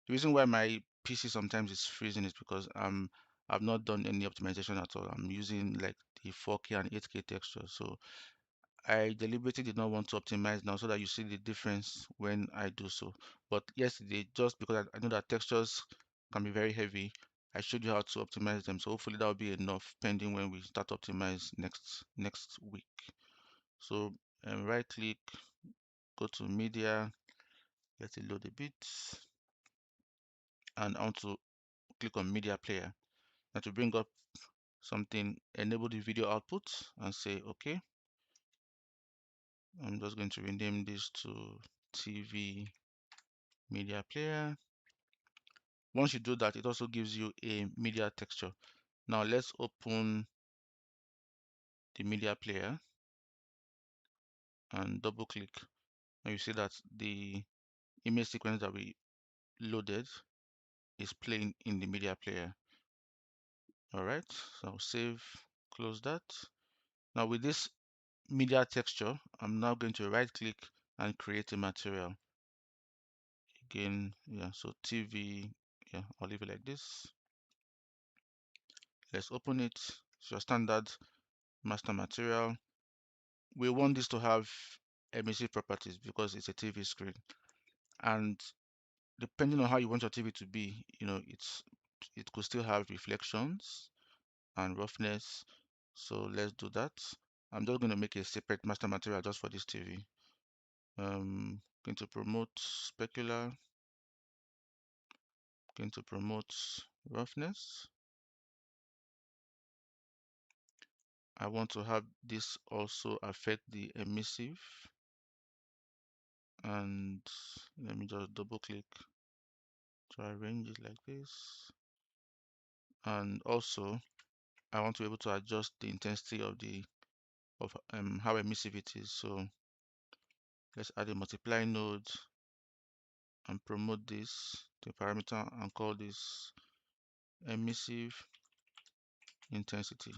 The reason why my PC sometimes is freezing is because I've not done any optimization at all. I'm using like the 4K and 8K texture. So I deliberately did not want to optimize now so that you see the difference when I do so. But yesterday, just because I know that textures can be very heavy, I showed you how to optimize them. So hopefully that will be enough pending when we start optimize next week. So right click, go to media, let it load a bit, and I want to click on media player. Now to bring up something, enable the video output and say okay. I'm just going to rename this to TV media player. Once you do that, it also gives you a media texture. Now let's open the media player and double click, and you see that the image sequence that we loaded is playing in the media player. All right, so I'll save, close that. Now with this media texture, I'm now going to right click and create a material. Again, yeah, so TV, yeah, I'll leave it like this. Let's open it. It's your standard master material. We want this to have emissive properties because it's a TV screen, and depending on how you want your TV to be, it could still have reflections and roughness. So let's do that. I'm just going to make a separate master material just for this TV. Going to promote specular, going to promote roughness. I want to have this also affect the emissive, and let me just double click to arrange it like this. And also I want to be able to adjust the intensity of how emissive it is. So let's add a multiply node and promote this to a parameter and call this emissive intensity,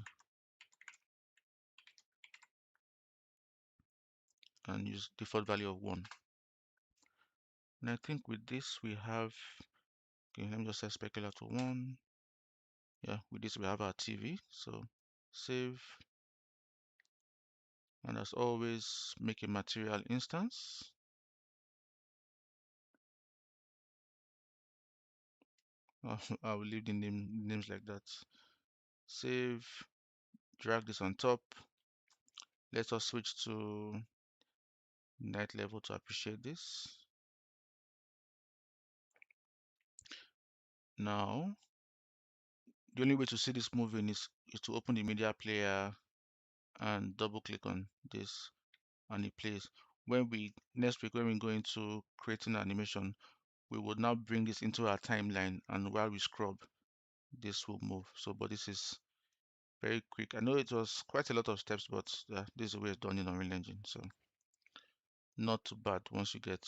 and use default value of 1. And I think with this we have, okay, let me just set specular to 1. Yeah, with this we have our TV. So save, and as always, make a material instance. I will leave the names like that. Save, drag this on top. Let us switch to night level to appreciate this. Now, the only way to see this moving is to open the media player and double click on this, and it plays. Next week when we go into creating animation, we would now bring this into our timeline, and while we scrub, this will move. So, but this is very quick. I know it was quite a lot of steps, but this is the way it's done in Unreal Engine. So not too bad once you get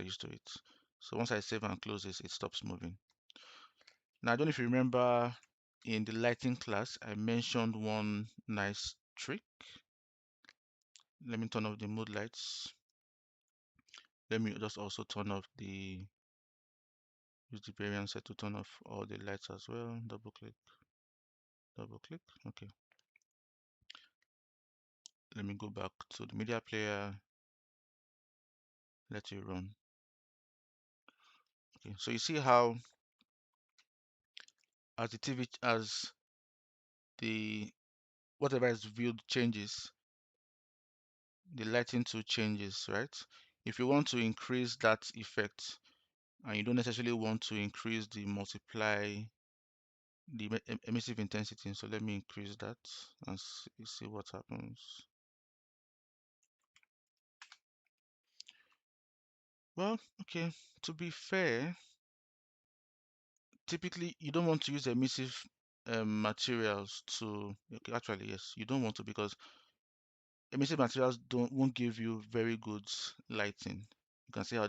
used to it. So once I save and close this, it stops moving. Now I don't know if you remember in the lighting class, I mentioned one nice trick. Let me turn off the mood lights. Let me just also turn off the, use the variance set to turn off all the lights as well. Double click, okay. Let me go back to the media player, let it run. Okay, so you see how as the TV, as the whatever is viewed changes, the lighting too changes, right? If you want to increase that effect and you don't necessarily want to increase the multiply, the emissive intensity, so let me increase that and see what happens. Well, okay, to be fair, typically you don't want to use emissive materials to, okay, actually yes, you don't want to, because emissive materials won't give you very good lighting. You can see how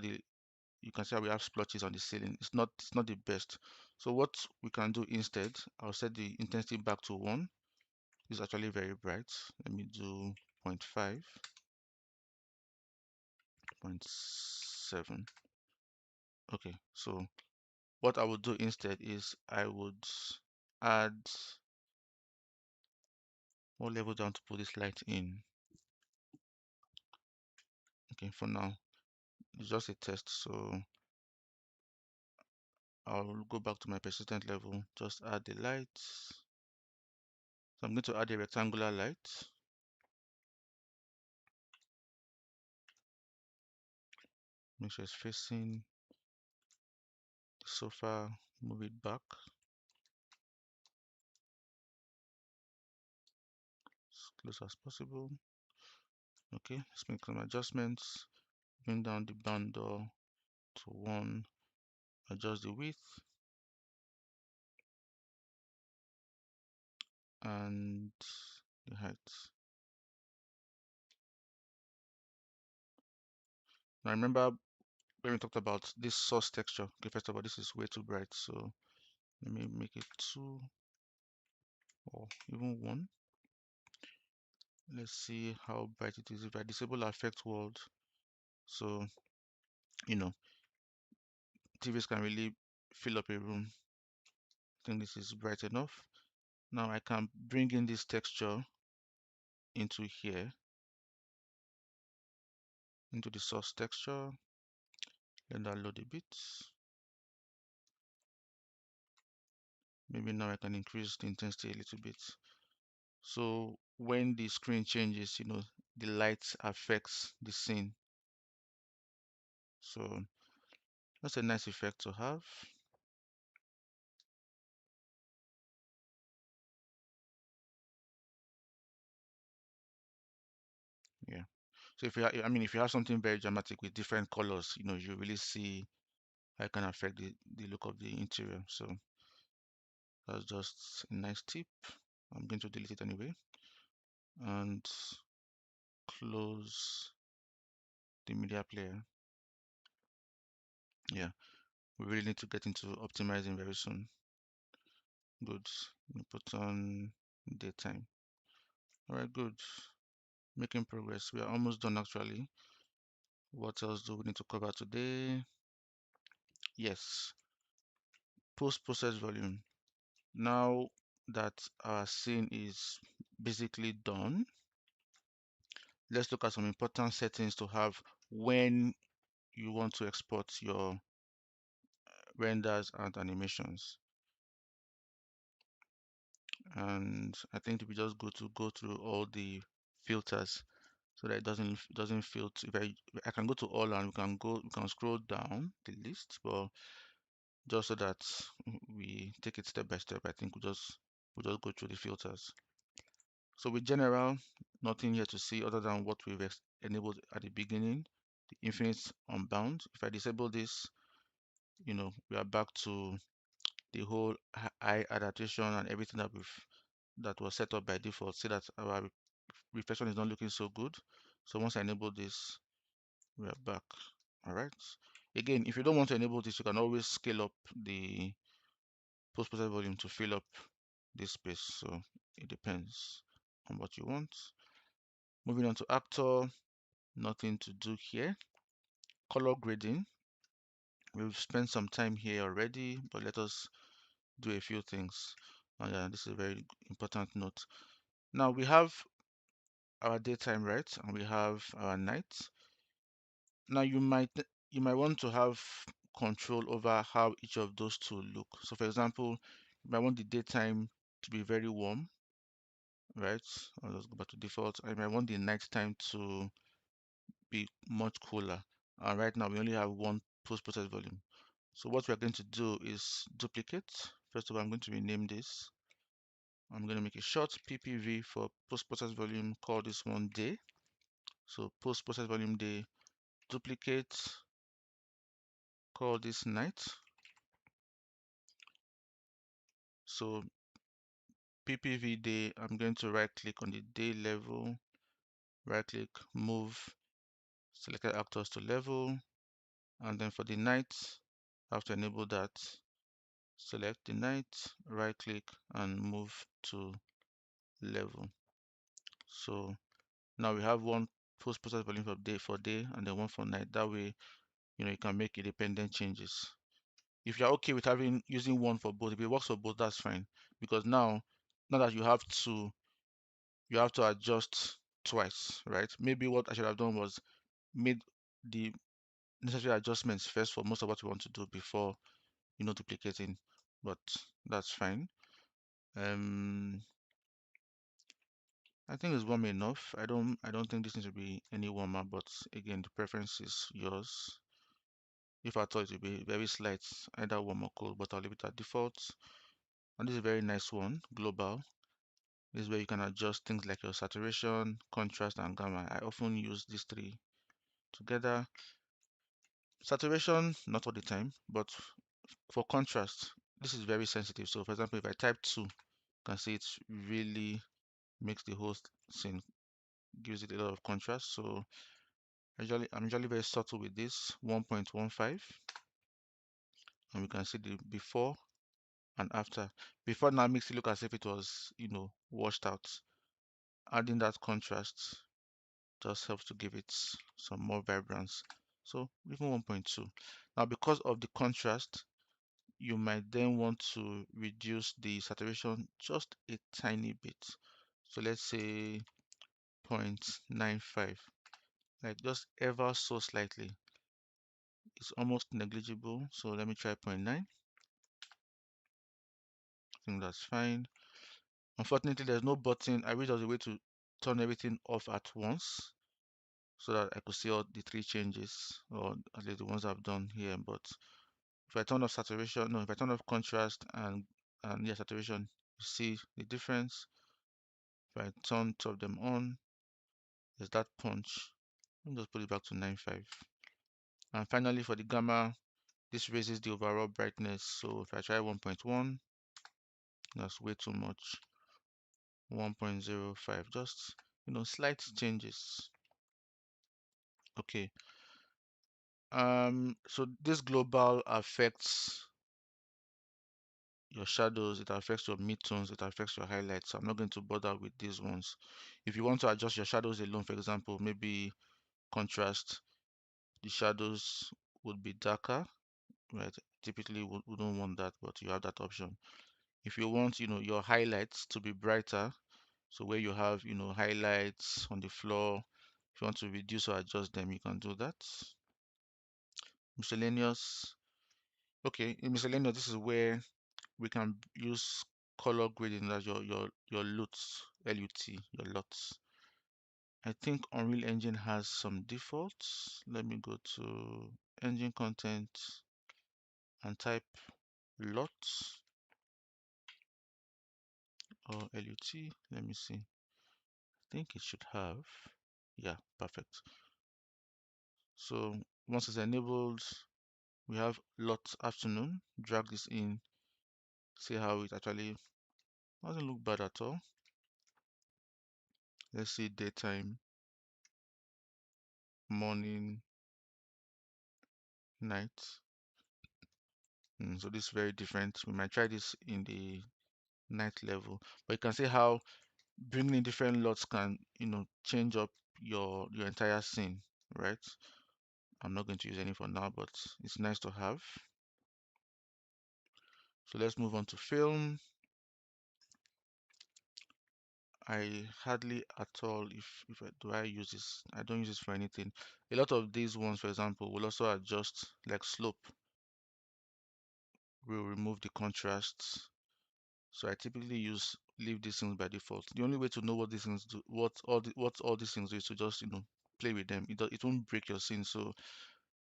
we have splotches on the ceiling. It's not the best. So what we can do instead, I'll set the intensity back to 1. It's actually very bright. Let me do 0.5, 0.7. Okay, so what I would do instead is I would add more level down to put this light in. Okay, for now, it's just a test, so I'll go back to my persistent level, just add the lights. So I'm going to add a rectangular light. Make sure it's facing the sofa, move it back as close as possible. Okay, let's make some adjustments. Bring down the band door to 1, adjust the width and the height. Now remember when we talked about this source texture. Okay, first of all, this is way too bright, so let me make it 2 or even 1. Let's see how bright it is if I disable affect world. So, you know, TVs can really fill up a room. I think this is bright enough. Now I can bring in this texture into here, into the source texture. Let that load a bit. Maybe now I can increase the intensity a little bit. So when the screen changes, the light affects the scene. So that's a nice effect to have. Yeah. So if you have something very dramatic with different colors, you really see how it can affect the look of the interior. So that's just a nice tip. I'm going to delete it anyway and close the media player. Yeah, we really need to get into optimizing very soon. Good. Put on daytime. All right, good. Making progress. We are almost done actually. What else do we need to cover today? Yes, post-process volume. Now that our scene is basically done, let's look at some important settings to have when you want to export your renders and animations. And I think we just go through all the filters so that it doesn't filter. If I can go to all and we can scroll down the list, but just so that we take it step by step, I think we'll just go through the filters. So with general, nothing here to see other than what we've enabled at the beginning, the infinite unbound. If I disable this, we are back to the whole eye adaptation and everything that was set up by default. See that our reflection is not looking so good. So once I enable this, we are back. All right. Again, if you don't want to enable this, you can always scale up the post-process volume to fill up this space. So it depends on what you want. Moving on to actor, nothing to do here. color grading. We've spent some time here already, but let us do a few things. Yeah, this is a very important note. Now we have our daytime, right? And we have our night. Now you might want to have control over how each of those two look. So for example, you might want the daytime to be very warm, right? I'll just go back to default. I might want the nighttime to be much cooler. And right now we only have one post-process volume. So what we're going to do is duplicate. First of all, I'm going to rename this. I'm going to make a short PPV for post-process volume, call this one day. So post-process volume day, duplicate, call this night. So PPV day, I'm going to right click on the day level, right click, move selected actors to level, and then for the night, I have to enable that. Select the night, right click, and move to level. So now we have one post process volume for day and then one for night. That way, you can make independent changes. If you're okay with using one for both, if it works for both, that's fine. Because now that you have to adjust twice, right? Maybe what I should have done was made the necessary adjustments first for most of what we want to do before duplicating, but that's fine. I think it's warm enough. I don't think this needs to be any warmer, but again, the preference is yours. If I thought it would be very slight, either warm or cold, but I'll leave it at default. And this is a very nice one, global. This is where you can adjust things like your saturation, contrast, and gamma. I often use these three together. Saturation, not all the time, but for contrast, this is very sensitive. So for example, if I type 2, you can see it really makes the whole scene, gives it a lot of contrast. So I'm usually very subtle with this, 1.15, and we can see the before and after. Before now makes it look as if it was, washed out. Adding that contrast just helps to give it some more vibrance. So even 1.2. Now because of the contrast, you might then want to reduce the saturation just a tiny bit. So let's say 0.95, like just ever so slightly. It's almost negligible. So let me try 0.9. I think that's fine. Unfortunately, there's no button. I wish there was a way to turn everything off at once so that I could see all the three changes, or at least the ones I've done here. But if I turn off saturation, no, if I turn off contrast and yeah, saturation, you see the difference. If I turn two of them on, there's that punch. Let me just put it back to 9.5. And finally, for the gamma, this raises the overall brightness. So if I try 1.1, that's way too much. 1.05, just slight changes. Okay. So this global affects your shadows, it affects your midtones, it affects your highlights. So I'm not going to bother with these ones. If you want to adjust your shadows alone, for example, maybe contrast, the shadows would be darker, right? Typically we don't want that, but you have that option. If you want, your highlights to be brighter, so where you have, highlights on the floor, if you want to reduce or adjust them, you can do that. Miscellaneous. Okay, in miscellaneous, this is where we can use color grading as your LUTs, LUT, your LUTs. I think Unreal Engine has some defaults. Let me go to engine content and type LUTs or LUT. Let me see. I think it should have. Yeah, perfect. So once it's enabled, we have LUT afternoon. Drag this in, see how it actually doesn't look bad at all. Let's see daytime, morning, night. So this is very different. We might try this in the night level, but you can see how bringing in different LUTs can change up your entire scene, right? I'm not going to use any for now, but it's nice to have. So let's move on to film. I hardly at all, if do I use this? I don't use this for anything. A lot of these ones, for example, will also adjust like slope. We'll remove the contrast. So I typically leave these things by default. The only way to know what these things do, what all these things do, is to just play with them. It won't break your scene. So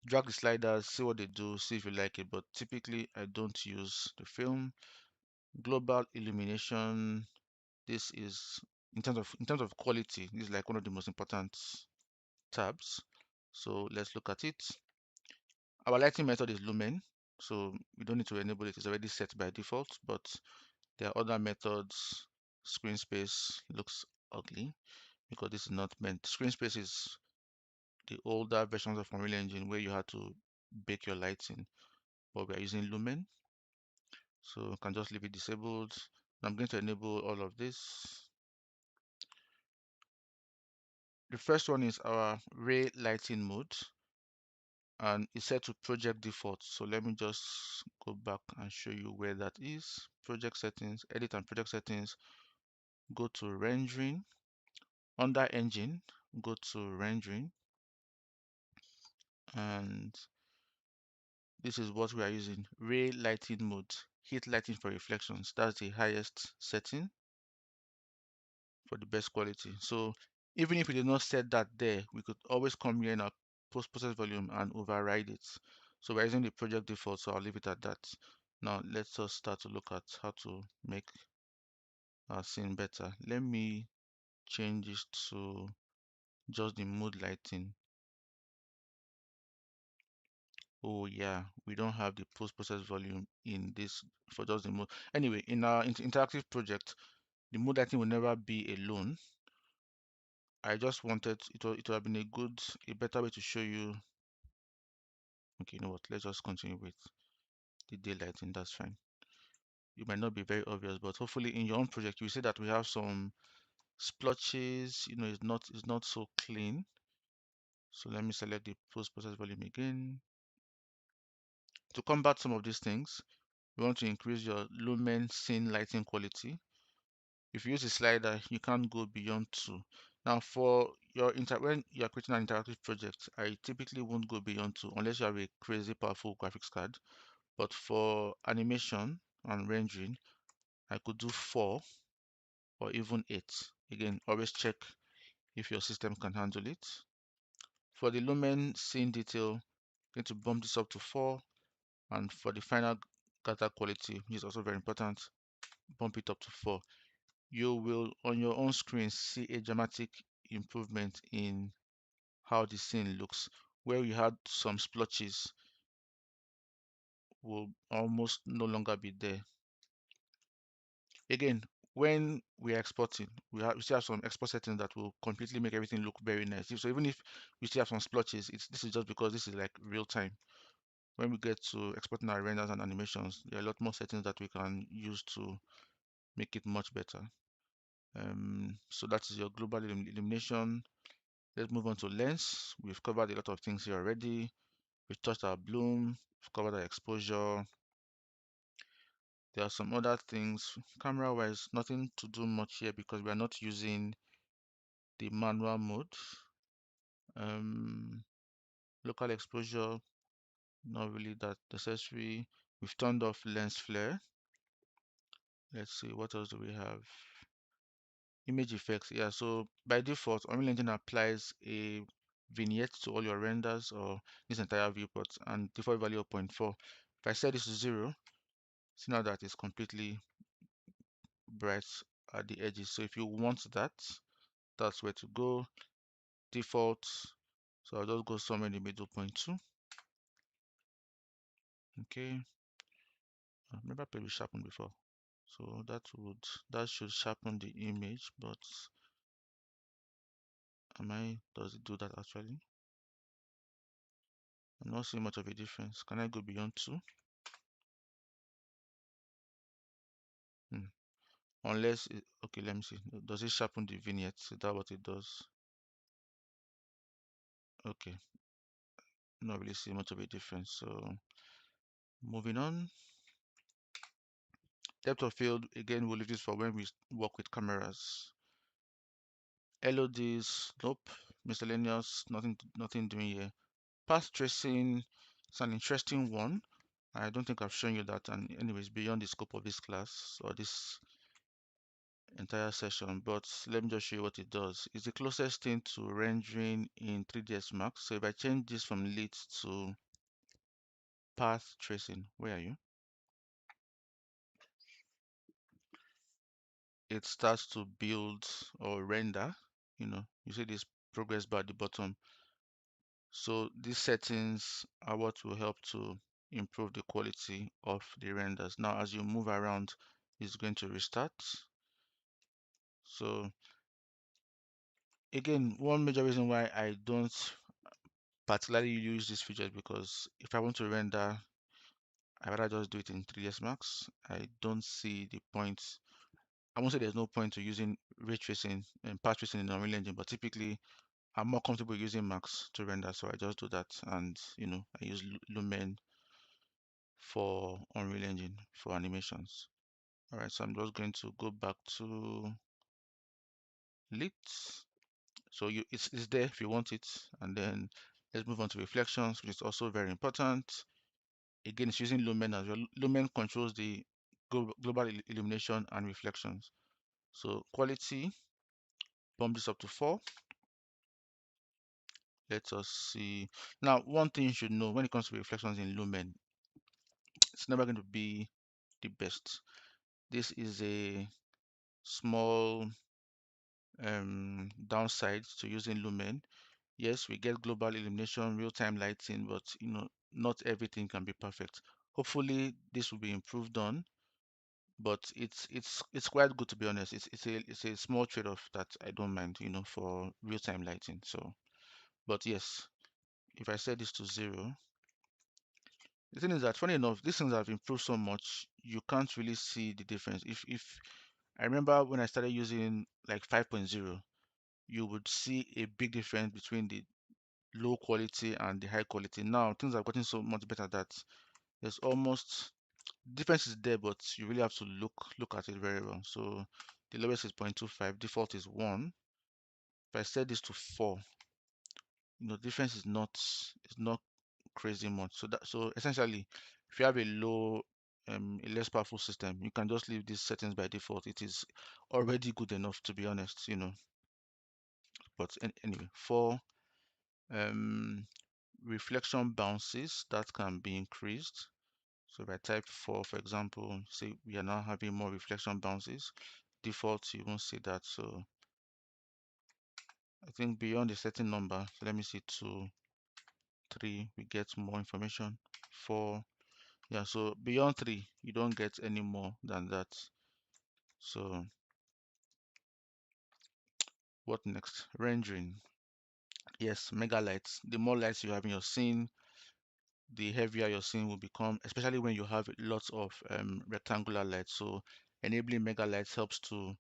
drag the sliders, see what they do, see if you like it. But typically I don't use the film. Global illumination. This is in terms of quality. This is like one of the most important tabs. So let's look at it. Our lighting method is lumen, so we don't need to enable it. It's already set by default, but there are other methods. Screen space looks ugly because this is not meant. Screen space is the older versions of Unreal Engine where you had to bake your lighting, but we are using lumen, so you can just leave it disabled. I'm going to enable all of this. The first one is our ray lighting mode, and it's set to project default. So let me just go back and show you where that is. Project settings, edit and project settings, go to rendering. Under engine, go to rendering, and this is what we are using. Ray lighting mode, heat lighting for reflections. That's the highest setting for the best quality. So even if we did not set that there, we could always come here in our post-process volume and override it. So we're using the project default, so I'll leave it at that. Now let's just start to look at how to make our scene better. Let me change this to just the mood lighting. Oh yeah, we don't have the post-process volume in this for just the mode. Anyway, in our interactive project, the mood lighting will never be alone. I just wanted it would have been a better way to show you. Okay, you know what? Let's just continue with the daylighting. That's fine. It might not be very obvious, but hopefully in your own project, you see that we have some splotches. It's not so clean. So let me select the post-process volume again. To combat some of these things, we want to increase your lumen scene lighting quality. If you use a slider, you can't go beyond 2. Now, for when you're creating an interactive project, I typically won't go beyond 2 unless you have a crazy powerful graphics card. But for animation and rendering, I could do 4 or even 8. Again, always check if your system can handle it. For the lumen scene detail, I'm going to bump this up to 4. And for the final data quality, which is also very important, bump it up to 4. You will on your own screen see a dramatic improvement in how the scene looks. Where we had some splotches will almost no longer be there. Again, when we are exporting, we still have some export settings that will completely make everything look very nice. So even if we still have some splotches, this is just because this is like real time. When we get to exporting our renders and animations, there are a lot more settings that we can use to make it much better. So that is your global illumination. Let's move on to lens. We've covered a lot of things here already. We've touched our bloom, we've covered our exposure. There are some other things. Camera wise, nothing to do much here because we are not using the manual mode. Local exposure, not really that necessary. We've turned off lens flare. Let's see, what else do we have? Image effects. Yeah, so by default, Unreal Engine applies a vignette to all your renders or this entire viewport, and default value of 0.4. If I set this to 0, see now that it's completely bright at the edges. So if you want that, that's where to go. Default. So I'll just go somewhere in the middle, 0.2. Okay. Maybe I played with sharpen before. So that should sharpen the image, but does it do that actually? I'm not seeing much of a difference. Can I go beyond 2? Unless okay, let me see. Does it sharpen the vignette? Is that what it does? Okay. not really see much of a difference. So moving on. Depth of field, again, we'll leave this for when we work with cameras. LODs, nope. Miscellaneous, nothing doing here. Path tracing, it's an interesting one. I don't think I've shown you that, and anyways, beyond the scope of this class or this entire session, but let me just show you what it does. It's the closest thing to rendering in 3ds Max. So if I change this from lit to path tracing, where are you? It starts to build or render. You see this progress bar at the bottom. So these settings are what will help to improve the quality of the renders. Now, as you move around, it's going to restart. So again, one major reason why I don't particularly use this feature is because if I want to render, I rather just do it in 3ds Max. I don't see the point. I won't say there's no point to using ray tracing and path tracing in the Unreal Engine, but typically I'm more comfortable using Max to render, so I just do that. And I use Lumen for Unreal Engine for animations. All right, so I'm just going to go back to lit. So it's there if you want it, and then let's move on to reflections, which is also very important. Again, it's using Lumen as well. Lumen controls the global illumination and reflections. So quality, bump this up to 4. Let us see. Now, one thing you should know when it comes to reflections in Lumen, it's never going to be the best. This is a small downside to using Lumen. Yes, we get global illumination, real-time lighting, but not everything can be perfect. Hopefully, this will be improved on, but it's quite good, to be honest. It's a small trade-off that I don't mind, for real-time lighting. So, but yes, if I set this to 0, the thing is that, funny enough, these things have improved so much, you can't really see the difference. If I remember when I started using like 5.0, you would see a big difference between the low quality and the high quality. Now things have gotten so much better that there's almost difference is there, but you really have to look at it very well. So the lowest is 0.25, default is 1. If I set this to 4, difference is not crazy much. So essentially, if you have a less powerful system, you can just leave these settings by default. It is already good enough, to be honest. But anyway, for reflection bounces, that can be increased. So if I type 4, for example, say we are now having more reflection bounces. Default, you won't see that. So I think beyond a certain number, so let me see, 2, 3, we get more information. 4, yeah, so beyond 3, you don't get any more than that. So what next? Rendering. Yes, mega lights. The more lights you have in your scene, the heavier your scene will become, especially when you have lots of rectangular lights. So enabling mega lights helps to,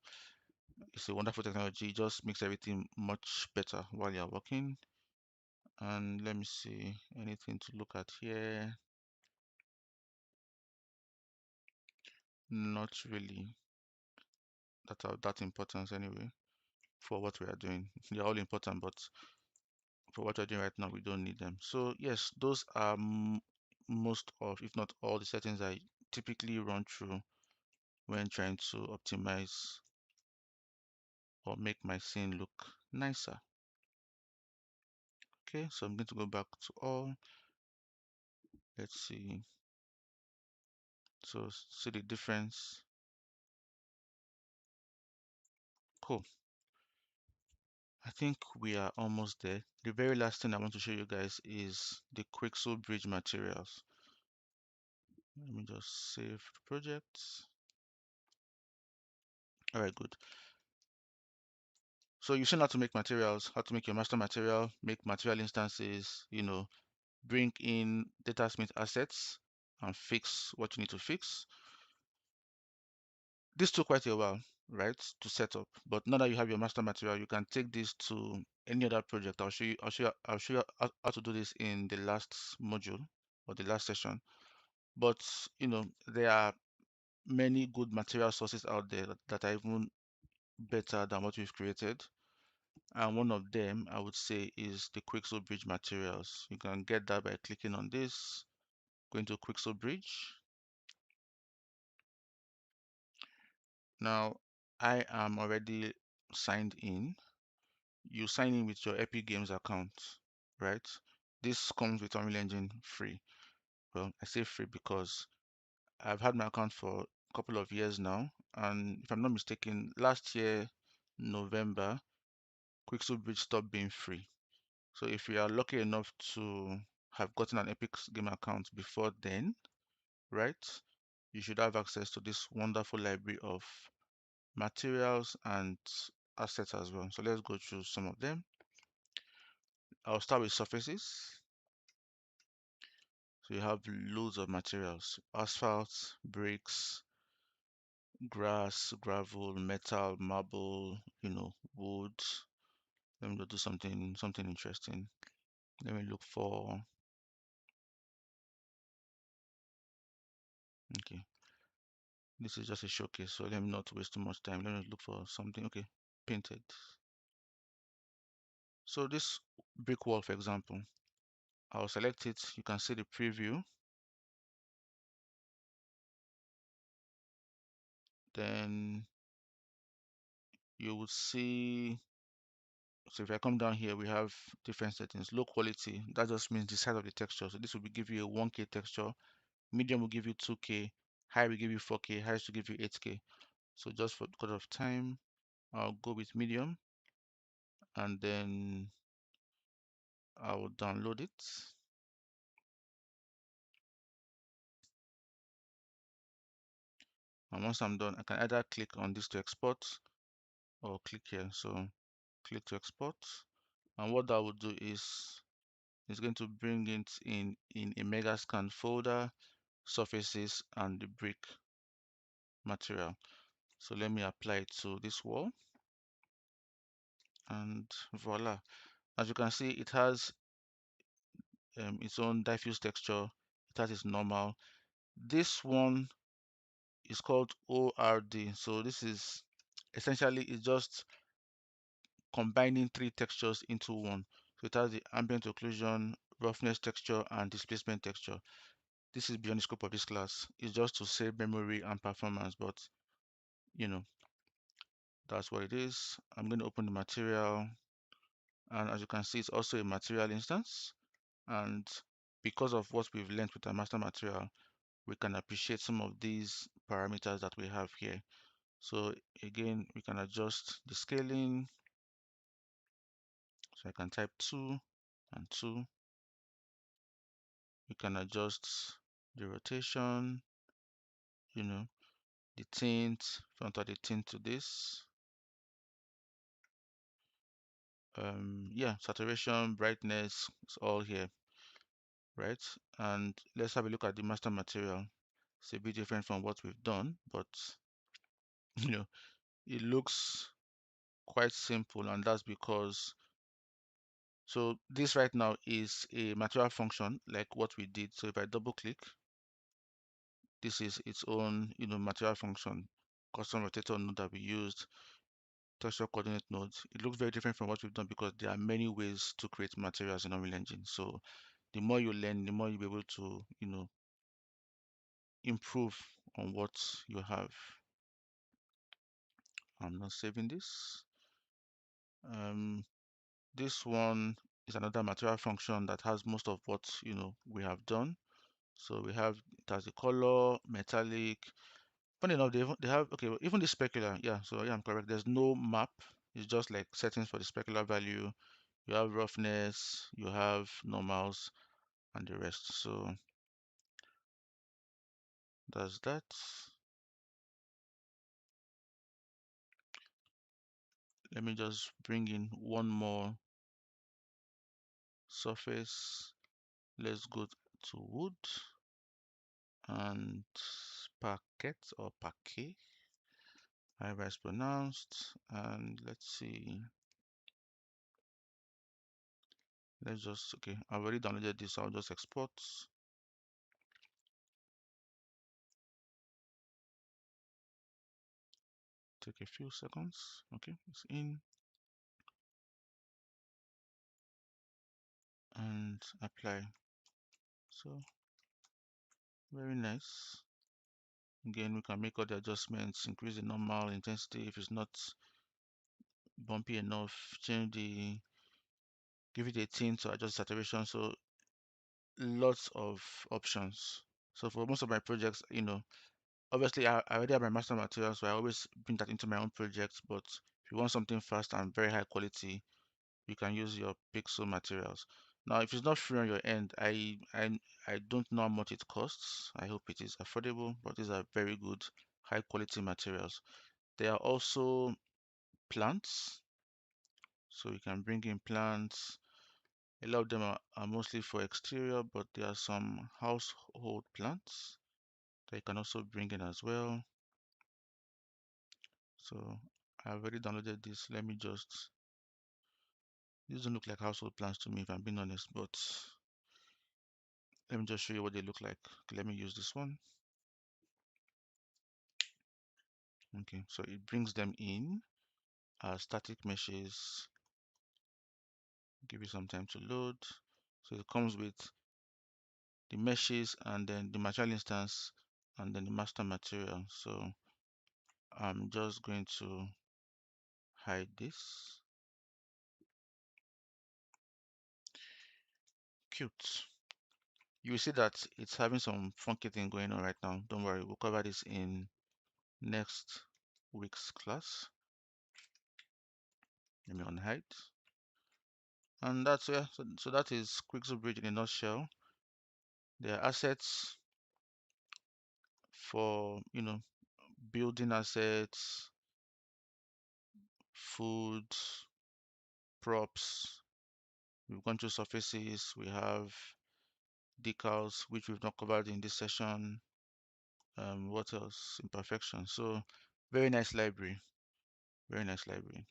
it's a wonderful technology. It just makes everything much better while you're working. And let me see, anything to look at here? Not really that are that important anyway for what we are doing. They're all important, but for what we're doing right now, we don't need them. So yes, those are most of, if not all, the settings I typically run through when trying to optimize or make my scene look nicer. Okay, so I'm going to go back to all. Let's see. So see the difference. Cool. I think we are almost there. The very last thing I want to show you guys is the Quixel Bridge materials. Let me just save the project. All right, good. So you've seen how to make materials, how to make your master material, make material instances, bring in Datasmith assets and fix what you need to fix. This took quite a while. right, to set up. But now that you have your master material, you can take this to any other project. I'll show you how to do this in the last module or the last session. But there are many good material sources out there that are even better than what we've created. And one of them, I would say, is the Quixel Bridge materials. You can get that by clicking on this, going to Quixel Bridge. Now, I am already signed in. You sign in with your Epic Games account, right? This comes with Unreal Engine free. Well, I say free because I've had my account for a couple of years now, and if I'm not mistaken, last year, November, Quixel Bridge stopped being free. So if you are lucky enough to have gotten an Epic Game account before then, right, you should have access to this wonderful library of materials and assets as well. So let's go through some of them. I'll start with surfaces. So you have loads of materials: asphalt, bricks, grass, gravel, metal, marble, wood. Let me go do something interesting. Let me look for, okay, this is just a showcase, so let me not waste too much time. Let me look for something. Okay, painted. So this brick wall, for example, I'll select it. You can see the preview. Then you will see, so if I come down here, we have different settings. Low quality, that just means the size of the texture. So this will give you a 1K texture. Medium will give you 2K. High will give you 4K. Highest will give you 8K. So just for because of time, I'll go with medium, and then I will download it. And once I'm done, I can either click on this to export or click here. So click to export. And what that will do is it's going to bring it in a Megascan folder, surfaces, and the brick material. So let me apply it to this wall, and voila. As you can see, it has its own diffuse texture. It has its normal. This one is called ORD. So this is essentially, it's just combining three textures into one. So it has the ambient occlusion, roughness texture, and displacement texture. This is beyond the scope of this class. It's just to save memory and performance, but you know, that's what it is. I'm going to open the material, and as you can see, it's also a material instance. And because of what we've learned with our master material, we can appreciate some of these parameters that we have here. So again, we can adjust the scaling. So I can type 2 and 2. We can adjust the rotation, the tint, if you want to add a tint to this. Yeah, saturation, brightness, it's all here, right? And let's have a look at the master material. It's a bit different from what we've done, but you know, it looks quite simple, and that's because, so this right now is a material function like what we did. So if I double click, this is its own material function, custom rotator node that we used, texture coordinate nodes. It looks very different from what we've done because there are many ways to create materials in Unreal Engine. So the more you learn, the more you'll be able to improve on what you have. I'm not saving this. This one is another material function that has most of what we have done. So we have, it has a color, metallic. Funny enough, they have, okay, even the specular, yeah, so yeah, I'm correct. There's no map. It's just like settings for the specular value. You have roughness, you have normals, and the rest. So that's that. Let me just bring in one more surface. Let's go to wood and parquet or parquet. Ira is pronounced, and let's see. Let's just, okay, I've already downloaded this, so I'll just export. Take a few seconds. Okay, it's in. And apply. So very nice. Again, we can make all the adjustments, increase the normal intensity if it's not bumpy enough, change the, give it a tint to adjust saturation. So lots of options. So for most of my projects, obviously I already have my master material, so I always bring that into my own projects. But if you want something fast and very high quality, you can use your Quixel materials. Now, if it's not free on your end, I don't know how much it costs. I hope it is affordable, but these are very good, high quality materials. There are also plants, so you can bring in plants. A lot of them are mostly for exterior, but there are some household plants that you can also bring in as well. So I've already downloaded this. Let me just, this doesn't look like household plants to me, if I'm being honest, but let me just show you what they look like. Okay, let me use this one. Okay, so it brings them in as static meshes. Give it some time to load. So it comes with the meshes and then the material instance and then the master material. So I'm just going to hide this. Cute. You will see that it's having some funky thing going on right now. Don't worry, we'll cover this in next week's class. Let me unhide. And that's, yeah, so that is Quixel Bridge in a nutshell. There are assets for, building assets, food, props. We've gone through surfaces. We have decals, which we've not covered in this session. What else? Imperfection. So very nice library. Very nice library.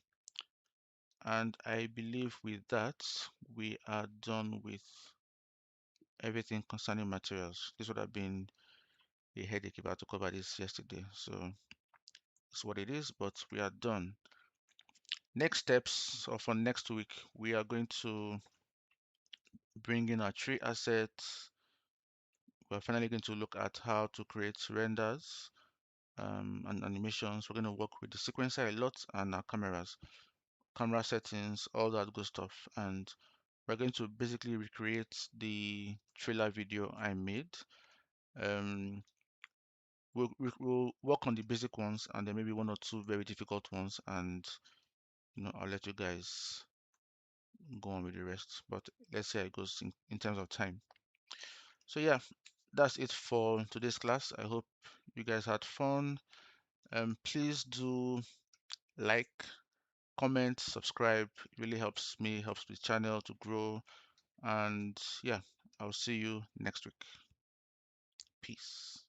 And I believe with that, we are done with everything concerning materials. This would have been a headache if I had to cover this yesterday. So it's what it is, but we are done. Next steps, or for next week, we are going to bring in our tree assets. We're finally going to look at how to create renders and animations. We're going to work with the sequencer a lot and our cameras, camera settings, all that good stuff. And we're going to basically recreate the trailer video I made. We'll work on the basic ones and then maybe one or two very difficult ones, and I'll let you guys go on with the rest. But let's see how it goes in terms of time. So yeah, that's it for today's class. I hope you guys had fun. Please do like, comment, subscribe. It really helps me, helps the channel to grow. And yeah, I'll see you next week. Peace.